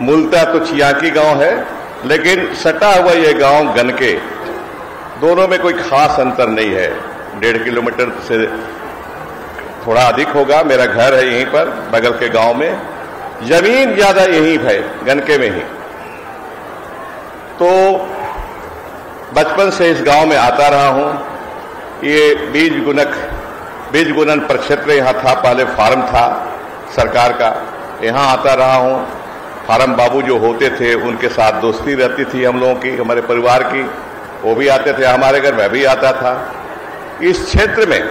मूलतः तो छियाकी गांव है, लेकिन सटा हुआ ये गांव गनके, दोनों में कोई खास अंतर नहीं है। 1.5 किलोमीटर से थोड़ा अधिक होगा। मेरा घर है यहीं पर बगल के गांव में, जमीन ज्यादा यहीं है गनके में ही। तो बचपन से इस गांव में आता रहा हूं। ये बीज गुणन प्रक्षेत्र यहाँ था, पहले फार्म था सरकार का, यहाँ आता रहा हूं। फार्म बाबू जो होते थे उनके साथ दोस्ती रहती थी हम लोगों की, हमारे परिवार की, वो भी आते थे हमारे घर, मैं भी आता था। इस क्षेत्र में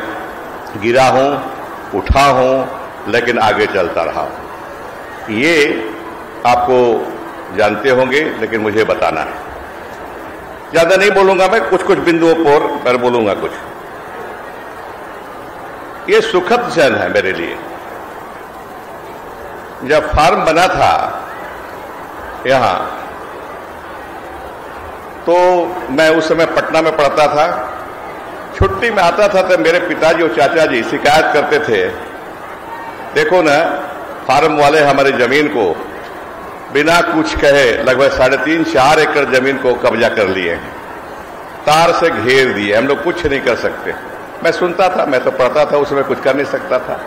गिरा हूं, उठा हूं, लेकिन आगे चलता रहा हूं। ये आपको जानते होंगे, लेकिन मुझे बताना है। ज्यादा नहीं बोलूंगा मैं, कुछ कुछ बिंदुओं पर बोलूंगा कुछ। ये सुखद क्षण है मेरे लिए। जब फार्म बना था यहां, तो मैं उस समय पटना में पढ़ता था। छुट्टी में आता था तो मेरे पिताजी और चाचा जी शिकायत करते थे, देखो ना, फार्म वाले हमारी जमीन को बिना कुछ कहे लगभग 3.5-4 एकड़ जमीन को कब्जा कर लिए, तार से घेर दिए, हम लोग कुछ नहीं कर सकते। मैं सुनता था, मैं तो पढ़ता था, उसमें कुछ कर नहीं सकता था।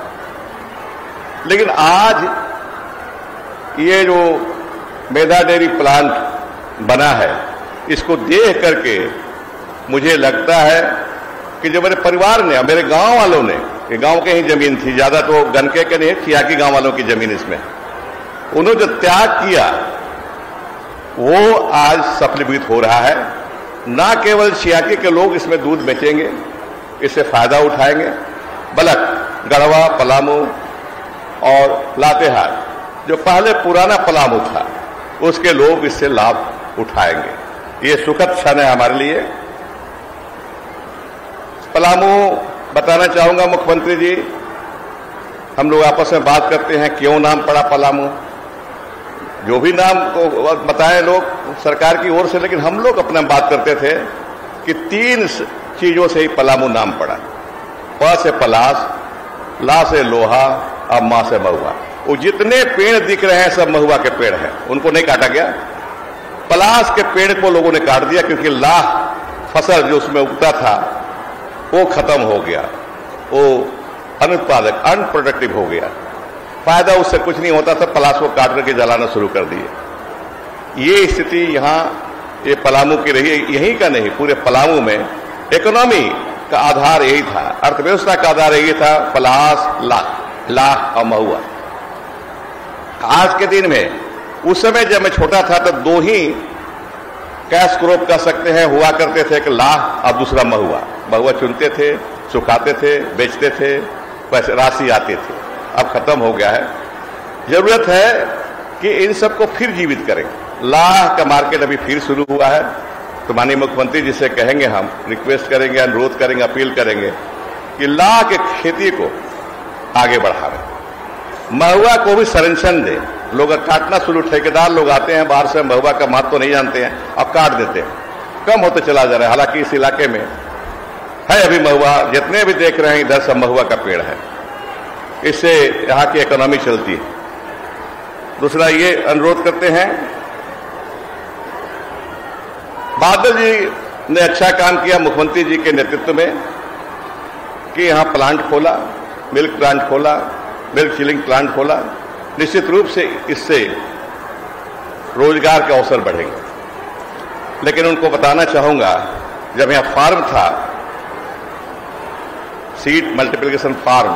लेकिन आज ये जो मेधा डेयरी प्लांट बना है, इसको देख करके मुझे लगता है कि जो मेरे परिवार ने, मेरे गांव वालों ने, ये गांव के ही जमीन थी, ज्यादा तो गनके के नहीं, छियाकी गांव वालों की जमीन इसमें, उन्होंने जो त्याग किया वो आज सफलीभूत हो रहा है। ना केवल छियाकी के लोग इसमें दूध बेचेंगे, इससे फायदा उठाएंगे, बल्कि गढ़वा, पलामू और लातेहार, जो पहले पुराना पलामू था, उसके लोग इससे लाभ उठाएंगे। ये सुखद क्षण है हमारे लिए। पलामू बताना चाहूंगा मुख्यमंत्री जी, हम लोग आपस में बात करते हैं क्यों नाम पड़ा पलामू, जो भी नाम को बताएं लोग सरकार की ओर से, लेकिन हम लोग अपना बात करते थे कि 3 चीजों से ही पलामू नाम पड़ा। प से पलाश, ला से लोहा और मां से महुआ। वो जितने पेड़ दिख रहे हैं सब महुआ के पेड़ हैं, उनको नहीं काटा गया। पलाश के पेड़ को लोगों ने काट दिया क्योंकि लाह फसल जो उसमें उगता था वो खत्म हो गया, वो अनुत्पादक, अनप्रोडक्टिव हो गया, फायदा उससे कुछ नहीं होता था। पलाश को काट करके जलाना शुरू कर दिए। ये स्थिति यहाँ ये पलामू की रही है, यहीं का नहीं, पूरे पलामू में इकोनॉमी का आधार यही था, अर्थव्यवस्था का आधार यही था, पलाश, लाह और महुआ। आज के दिन में, उस समय जब मैं छोटा था तो 2 ही कैश क्रॉप कह सकते हैं हुआ करते थे, एक लाह और दूसरा महुआ। महुआ चुनते थे, सुखाते थे, बेचते थे, पैसे राशि आते थे। अब खत्म हो गया है। जरूरत है कि इन सबको फिर जीवित करें। लाह का मार्केट अभी फिर शुरू हुआ है, तो माननीय मुख्यमंत्री जी से कहेंगे, हम रिक्वेस्ट करेंगे, अनुरोध करेंगे, अपील करेंगे कि लाह के खेती को आगे बढ़ावें, महुआ को भी संरक्षण दें। लोग काटना शुरू, ठेकेदार लोग आते हैं बाहर से, महुआ का महत्व नहीं जानते हैं, अब काट देते हैं, कम होते चला जा रहा है। हालांकि इस इलाके में है अभी महुआ, जितने भी देख रहे हैं इधर सब महुआ का पेड़ है, इससे यहाँ की इकोनॉमी चलती है। दूसरा ये अनुरोध करते हैं, बादल जी ने अच्छा काम किया मुख्यमंत्री जी के नेतृत्व में कि यहां प्लांट खोला, मिल्क प्लांट खोला, मिल्क चिलिंग प्लांट खोला। निश्चित रूप से इससे रोजगार के अवसर बढ़ेंगे। लेकिन उनको बताना चाहूंगा, जब यहां फार्म था, सीड मल्टीप्लिकेशन फार्म,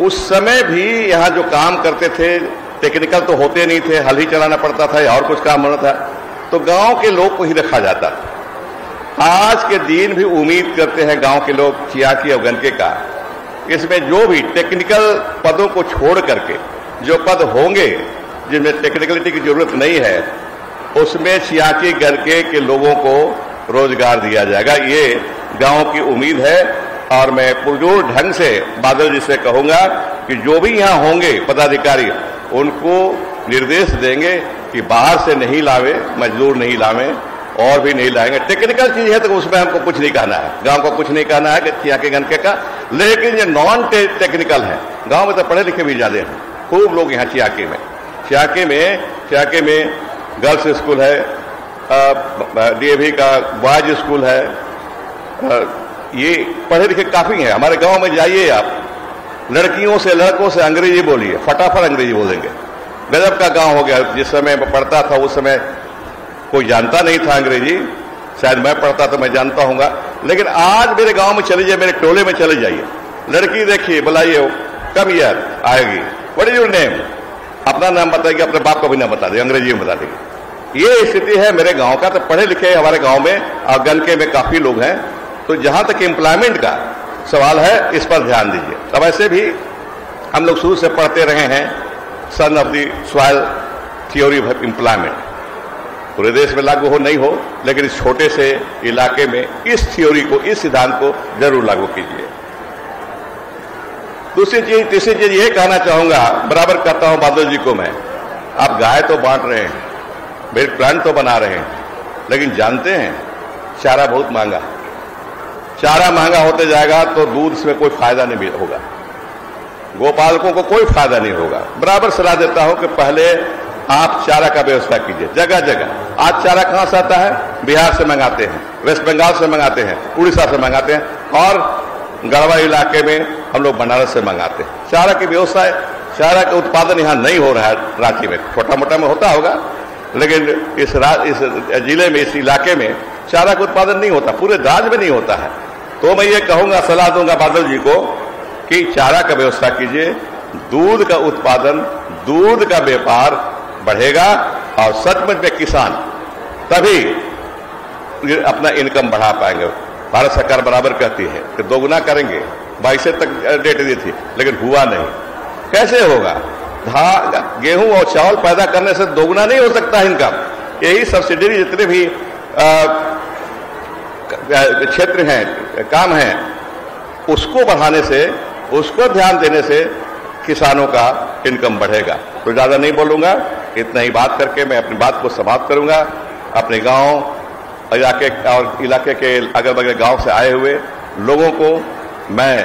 उस समय भी यहां जो काम करते थे, टेक्निकल तो होते नहीं थे, हल ही चलाना पड़ता था या और कुछ काम होना था, तो गांव के लोग को ही रखा जाता था। आज के दिन भी उम्मीद करते हैं गांव के लोग चियाकी और गनके का, इसमें जो भी टेक्निकल पदों को छोड़ करके जो पद होंगे जिनमें टेक्निकलिटी की जरूरत नहीं है, उसमें चियाकी गनके के लोगों को रोजगार दिया जाएगा। ये गांव की उम्मीद है और मैं पुरजोर ढंग से बादल जी से कहूंगा कि जो भी यहां होंगे पदाधिकारी, उनको निर्देश देंगे कि बाहर से नहीं लावे, मजदूर नहीं लावे और भी नहीं लाएंगे। टेक्निकल चीज है तो उसमें हमको कुछ नहीं कहना है, गांव को कुछ नहीं कहना है चियाकी गनके का। लेकिन ये नॉन टेक्निकल है, गांव में तो पढ़े लिखे भी ज्यादा हैं, खूब लोग यहाँ चियाकी में गर्ल्स स्कूल है, डीएवी का बॉयज स्कूल है, ये पढ़े लिखे काफी हैं। हमारे गांव में जाइए आप, लड़कियों से लड़कों से अंग्रेजी बोलिए, फटाफट अंग्रेजी बोलेंगे। गजब का गांव हो गया। जिस समय मैं पढ़ता था उस समय कोई जानता नहीं था अंग्रेजी, शायद मैं पढ़ता तो मैं जानता हूंगा, लेकिन आज मेरे गांव में चले जाइए, मेरे टोले में चले जाइए, लड़की देखिए, बुलाइए, कम ईयर आएगी, व्हाट इज योर नेम, अपना नाम बताएगी, अपने बाप को भी नाम बता देगी, अंग्रेजी में बता देगी। ये स्थिति है मेरे गांव का। तो पढ़े लिखे हमारे गांव में और गनके में काफी लोग हैं। तो जहां तक एम्प्लॉयमेंट का सवाल है, इस पर ध्यान दीजिए। अब ऐसे भी हम लोग शुरू से पढ़ते रहे हैं son of the soil theory of employment, पूरे देश में लागू हो नहीं हो, लेकिन इस छोटे से इलाके में इस थ्योरी को, इस सिद्धांत को जरूर लागू कीजिए। तीसरी चीज ये कहना चाहूंगा, बराबर कहता हूं बादल जी को मैं, आप गाय तो बांट रहे हैं, मिल्क प्लांट तो बना रहे हैं, लेकिन जानते हैं चारा बहुत महंगा, चारा महंगा होते जाएगा तो दूध से कोई फायदा नहीं होगा, गोपालकों को कोई फायदा नहीं होगा। बराबर सलाह देता हूं कि पहले आप चारा का व्यवस्था कीजिए जगह जगह। आज चारा कहां से आता है? बिहार से मंगाते हैं, वेस्ट बंगाल से मंगाते हैं, उड़ीसा से मंगाते हैं, और गढ़वा इलाके में हम लोग बनारस से मंगाते हैं। चारा की व्यवस्था, चारा का उत्पादन यहां नहीं हो रहा है रांची में, छोटा मोटा में होता होगा, लेकिन इस जिले में, इस इलाके में चारा का उत्पादन नहीं होता, पूरे राज्य में नहीं होता है। तो मैं ये कहूंगा, सलाह दूंगा बादल जी को कि चारा का व्यवस्था कीजिए, दूध का उत्पादन, दूध का व्यापार बढ़ेगा और सचमुच में किसान तभी अपना इनकम बढ़ा पाएंगे। भारत सरकार बराबर कहती है कि दोगुना करेंगे, 22 तक डेट दी थी, लेकिन हुआ नहीं। कैसे होगा? गेहूं और चावल पैदा करने से दोगुना नहीं हो सकता इनकम। यही सब्सिडी जितने भी क्षेत्र हैं, काम हैं, उसको बढ़ाने से, उसको ध्यान देने से किसानों का इनकम बढ़ेगा। तो ज्यादा नहीं बोलूंगा, इतना ही बात करके मैं अपनी बात को समाप्त करूंगा। अपने गांव इलाके के अगल बगल गांव से आए हुए लोगों को मैं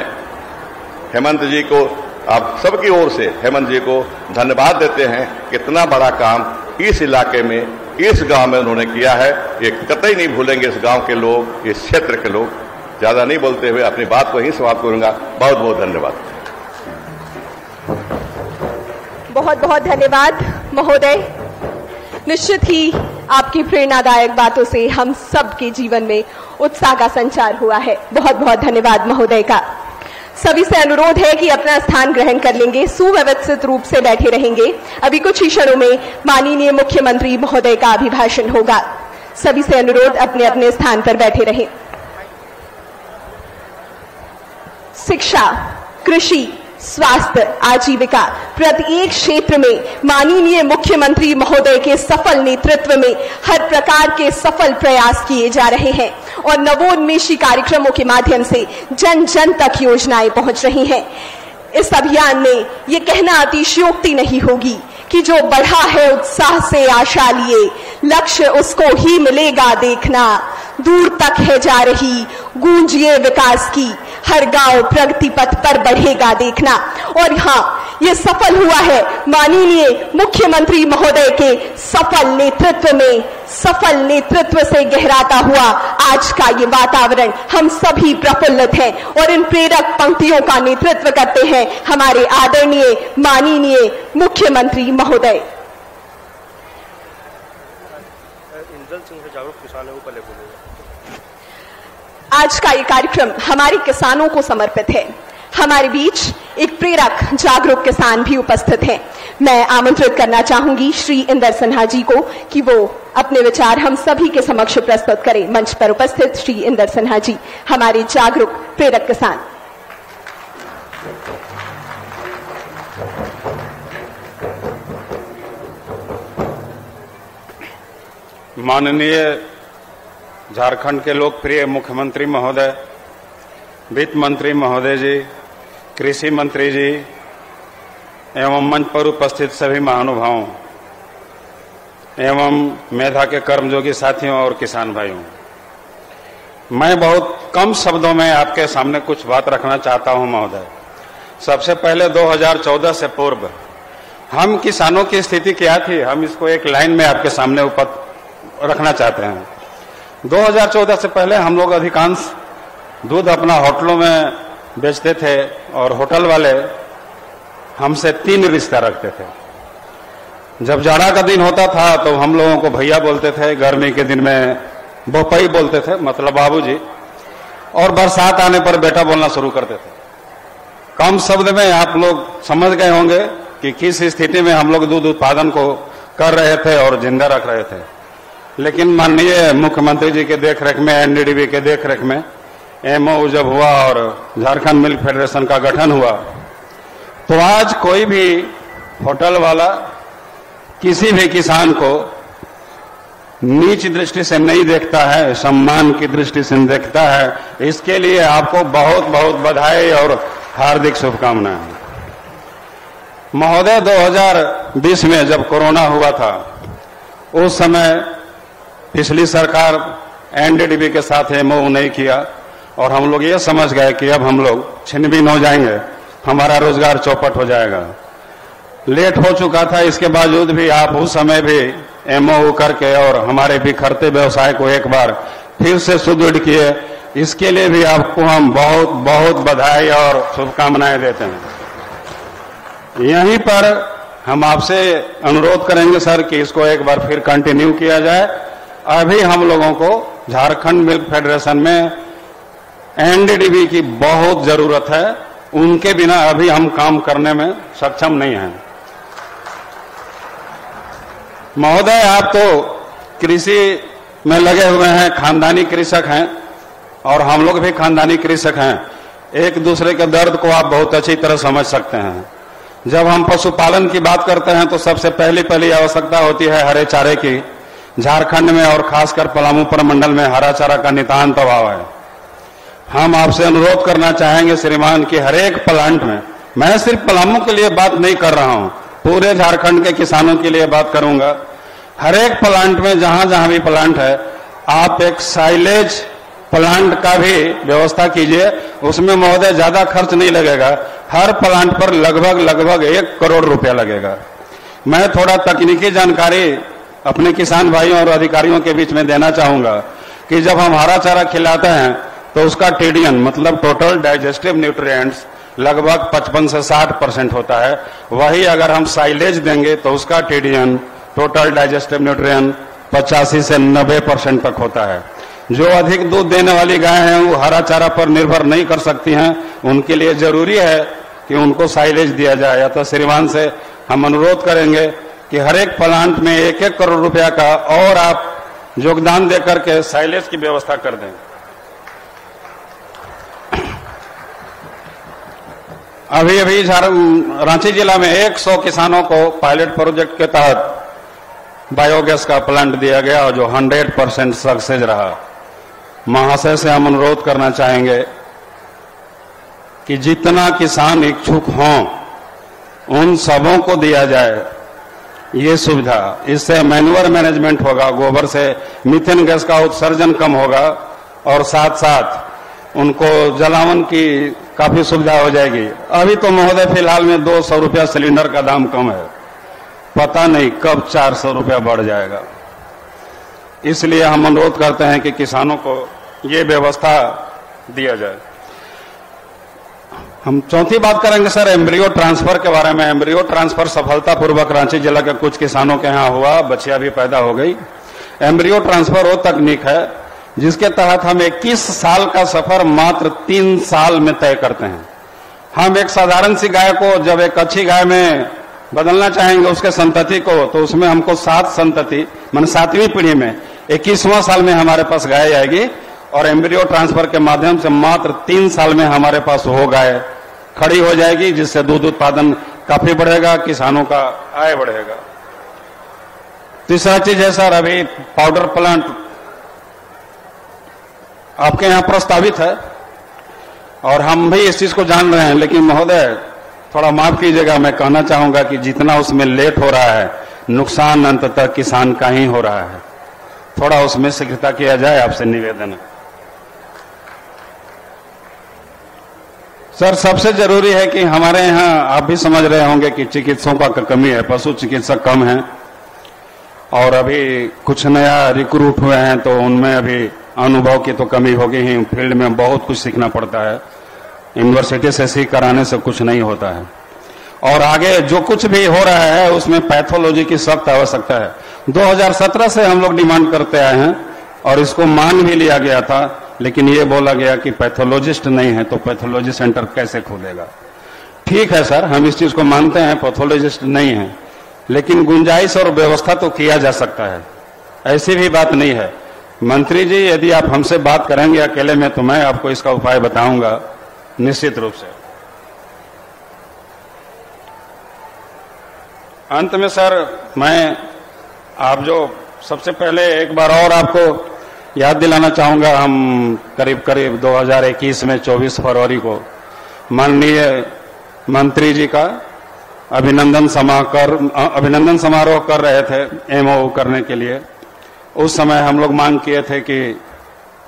हेमंत जी को, आप सबकी ओर से हेमंत जी को धन्यवाद देते हैं। कितना बड़ा काम इस इलाके में, इस गांव में उन्होंने किया है, ये कतई नहीं भूलेंगे इस गांव के लोग, इस क्षेत्र के लोग। ज्यादा नहीं बोलते हुए अपनी बात को ही समाप्त करूंगा। बहुत बहुत धन्यवाद। बहुत बहुत धन्यवाद महोदय। निश्चित ही आपकी प्रेरणादायक बातों से हम सबके जीवन में उत्साह का संचार हुआ है। बहुत बहुत धन्यवाद महोदय का। सभी से अनुरोध है कि अपना स्थान ग्रहण कर लेंगे, सुव्यवस्थित रूप से बैठे रहेंगे। अभी कुछ ही क्षणों में माननीय मुख्यमंत्री महोदय का अभिभाषण होगा। सभी से अनुरोध, अपने अपने स्थान पर बैठे रहें। शिक्षा, कृषि, स्वास्थ्य, आजीविका, प्रत्येक क्षेत्र में माननीय मुख्यमंत्री महोदय के सफल नेतृत्व में हर प्रकार के सफल प्रयास किए जा रहे हैं और नवोन्मेषी कार्यक्रमों के माध्यम से जन जन तक योजनाएं पहुंच रही हैं। इस अभियान में ये कहना अतिशयोक्ति नहीं होगी कि जो बढ़ा है उत्साह से आशा लिए, लक्ष्य उसको ही मिलेगा देखना। दूर तक है जा रही गूंज ये विकास की, हर गांव प्रगति पथ पर बढ़ेगा देखना। और हाँ, ये सफल हुआ है माननीय मुख्यमंत्री महोदय के सफल नेतृत्व में, सफल नेतृत्व से गहराता हुआ आज का ये वातावरण। हम सभी प्रफुल्लित हैं और इन प्रेरक पंक्तियों का नेतृत्व करते हैं हमारे आदरणीय माननीय मुख्यमंत्री महोदय। आज का ये कार्यक्रम हमारे किसानों को समर्पित है। हमारे बीच एक प्रेरक जागरूक किसान भी उपस्थित हैं। मैं आमंत्रित करना चाहूंगी श्री इंदर सिन्हा जी को कि वो अपने विचार हम सभी के समक्ष प्रस्तुत करें। मंच पर उपस्थित श्री इंदर सिन्हा जी, हमारे जागरूक प्रेरक किसान। माननीय झारखंड के लोकप्रिय मुख्यमंत्री महोदय, वित्त मंत्री महोदय जी, कृषि मंत्री जी एवं मंच पर उपस्थित सभी महानुभावों एवं मेधा के कर्मयोगी साथियों और किसान भाइयों, मैं बहुत कम शब्दों में आपके सामने कुछ बात रखना चाहता हूं महोदय। सबसे पहले 2014 से पूर्व हम किसानों की स्थिति क्या थी, हम इसको एक लाइन में आपके सामने रखना चाहते हैं। 2014 से पहले हम लोग अधिकांश दूध अपना होटलों में बेचते थे और होटल वाले हमसे 3 रिश्ता रखते थे। जब जाड़ा का दिन होता था तो हम लोगों को भैया बोलते थे, गर्मी के दिन में बोपई बोलते थे, मतलब बाबूजी, और बरसात आने पर बेटा बोलना शुरू करते थे। कम शब्द में आप लोग समझ गए होंगे कि किस स्थिति में हम लोग दूध उत्पादन को कर रहे थे और जिंदा रख रहे थे। लेकिन माननीय मुख्यमंत्री जी के देखरेख में, एनडीडीबी के देखरेख में एमओ जब हुआ और झारखंड मिल्क फेडरेशन का गठन हुआ, तो आज कोई भी होटल वाला किसी भी किसान को नीच दृष्टि से नहीं देखता है, सम्मान की दृष्टि से देखता है। इसके लिए आपको बहुत बहुत बधाई और हार्दिक शुभकामनाएं। महोदय, 2020 में जब कोरोना हुआ था, उस समय पिछली सरकार एनडीडीबी के साथ एमओ नहीं किया और हम लोग ये समझ गए कि अब हम लोग छिन्न-भिन्न हो जाएंगे, हमारा रोजगार चौपट हो जाएगा। लेट हो चुका था, इसके बावजूद भी आप उस समय भी एमओ करके और हमारे बिखरते व्यवसाय को एक बार फिर से सुदृढ़ किए। इसके लिए भी आपको हम बहुत बहुत बधाई और शुभकामनाएं देते हैं। यहीं पर हम आपसे अनुरोध करेंगे सर कि इसको एक बार फिर कंटिन्यू किया जाए। अभी हम लोगों को झारखंड मिल्क फेडरेशन में एनडीडीबी की बहुत जरूरत है, उनके बिना अभी हम काम करने में सक्षम नहीं हैं। महोदय, आप तो कृषि में लगे हुए हैं, खानदानी कृषक हैं और हम लोग भी खानदानी कृषक हैं। एक दूसरे के दर्द को आप बहुत अच्छी तरह समझ सकते हैं। जब हम पशुपालन की बात करते हैं तो सबसे पहली आवश्यकता होती है हरे चारे की। झारखंड में और खासकर पलामू प्रमंडल में हरा चारा का नितांत अभाव है। हम आपसे अनुरोध करना चाहेंगे श्रीमान कि हर एक प्लांट में, मैं सिर्फ पलामू के लिए बात नहीं कर रहा हूं, पूरे झारखंड के किसानों के लिए बात करूंगा। हर एक प्लांट में जहां जहां भी प्लांट है, आप एक साइलेज प्लांट का भी व्यवस्था कीजिए। उसमें महोदय ज्यादा खर्च नहीं लगेगा, हर प्लांट पर लगभग 1 करोड़ रुपया लगेगा। मैं थोड़ा तकनीकी जानकारी अपने किसान भाइयों और अधिकारियों के बीच में देना चाहूंगा कि जब हम हरा चारा खिलाते हैं तो उसका टीडीएन मतलब टोटल डाइजेस्टिव न्यूट्रिएंट्स लगभग 55 से 60% होता है। वही अगर हम साइलेज देंगे तो उसका टीडीएन टोटल डाइजेस्टिव न्यूट्रिएंट 85 से 90% तक होता है। जो अधिक दूध देने वाली गाय हैं वो हरा चारा पर निर्भर नहीं कर सकती हैं, उनके लिए जरूरी है कि उनको साइलेज दिया जाए। या तो श्रीमान से हम अनुरोध करेंगे कि हर एक प्लांट में 1-1 करोड़ रुपया का और आप योगदान देकर के साइलेज की व्यवस्था कर दें। अभी रांची जिला में 100 किसानों को पायलट प्रोजेक्ट के तहत बायोगैस का प्लांट दिया गया और जो 100% सक्सेस रहा। महाशय से हम अनुरोध करना चाहेंगे कि जितना किसान इच्छुक हों उन सबों को दिया जाए। ये सुविधा, इससे मैन्युअर मैनेजमेंट होगा, गोबर से मीथेन गैस का उत्सर्जन कम होगा और साथ साथ उनको जलावन की काफी सुविधा हो जाएगी। अभी तो महोदय फिलहाल में 200 रुपया सिलेंडर का दाम कम है, पता नहीं कब 400 रुपया बढ़ जाएगा। इसलिए हम अनुरोध करते हैं कि किसानों को ये व्यवस्था दिया जाए। हम चौथी बात करेंगे सर एम्ब्रियो ट्रांसफर के बारे में। एम्ब्रियो ट्रांसफर सफलतापूर्वक रांची जिला के कुछ किसानों के यहाँ हुआ, बच्चियां भी पैदा हो गई। एम्ब्रियो ट्रांसफर वो तकनीक है जिसके तहत हम 21 साल का सफर मात्र 3 साल में तय करते हैं। हम एक साधारण सी गाय को जब एक अच्छी गाय में बदलना चाहेंगे उसके संतति को, तो उसमें हमको 7 संतति मान 7वीं पीढ़ी में 21वां साल में हमारे पास गाय आएगी और एम्ब्रियो ट्रांसफर के माध्यम से मात्र 3 साल में हमारे पास वो गाय खड़ी हो जाएगी, जिससे दूध उत्पादन काफी बढ़ेगा, किसानों का आय बढ़ेगा। तीसरा चीज है सर, अभी पाउडर प्लांट आपके यहां प्रस्तावित है और हम भी इस चीज को जान रहे हैं, लेकिन महोदय थोड़ा माफ कीजिएगा, मैं कहना चाहूंगा कि जितना उसमें लेट हो रहा है नुकसान अंततः किसान का ही हो रहा है। थोड़ा उसमें शीघ्रता किया जाए, आपसे निवेदन है। सर सबसे जरूरी है कि हमारे यहाँ आप भी समझ रहे होंगे कि चिकित्सकों का कमी है, पशु चिकित्सक कम हैं और अभी कुछ नया रिक्रूट हुए हैं तो उनमें अभी अनुभव की तो कमी होगी ही। फील्ड में बहुत कुछ सीखना पड़ता है, यूनिवर्सिटी से सीख कराने से कुछ नहीं होता है और आगे जो कुछ भी हो रहा है उसमें पैथोलॉजी की सख्त आवश्यकता है। 2017 से हम लोग डिमांड करते आए हैं और इसको मान भी लिया गया था, लेकिन ये बोला गया कि पैथोलॉजिस्ट नहीं है तो पैथोलॉजी सेंटर कैसे खुलेगा। ठीक है सर, हम इस चीज को मानते हैं, पैथोलॉजिस्ट नहीं है, लेकिन गुंजाइश और व्यवस्था तो किया जा सकता है, ऐसी भी बात नहीं है। मंत्री जी यदि आप हमसे बात करेंगे अकेले में तो मैं आपको इसका उपाय बताऊंगा निश्चित रूप से। अंत में सर मैं आप जो सबसे पहले एक बार और आपको याद दिलाना चाहूंगा, हम करीब 2021 में 24 फरवरी को माननीय मंत्री जी का अभिनंदन समारोह कर रहे थे एमओ करने के लिए। उस समय हम लोग मांग किए थे कि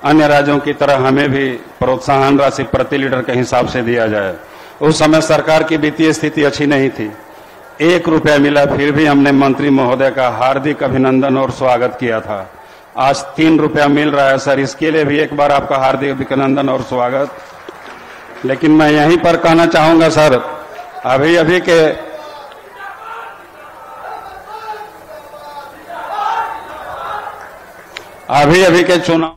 अन्य राज्यों की तरह हमें भी प्रोत्साहन राशि प्रति लीटर के हिसाब से दिया जाए। उस समय सरकार की वित्तीय स्थिति अच्छी नहीं थी, 1 रुपया मिला, फिर भी हमने मंत्री महोदय का हार्दिक अभिनंदन और स्वागत किया था। आज 3 रुपया मिल रहा है सर, इसके लिए भी एक बार आपका हार्दिक अभिनंदन और स्वागत। लेकिन मैं यहीं पर कहना चाहूंगा सर, अभी के चुनाव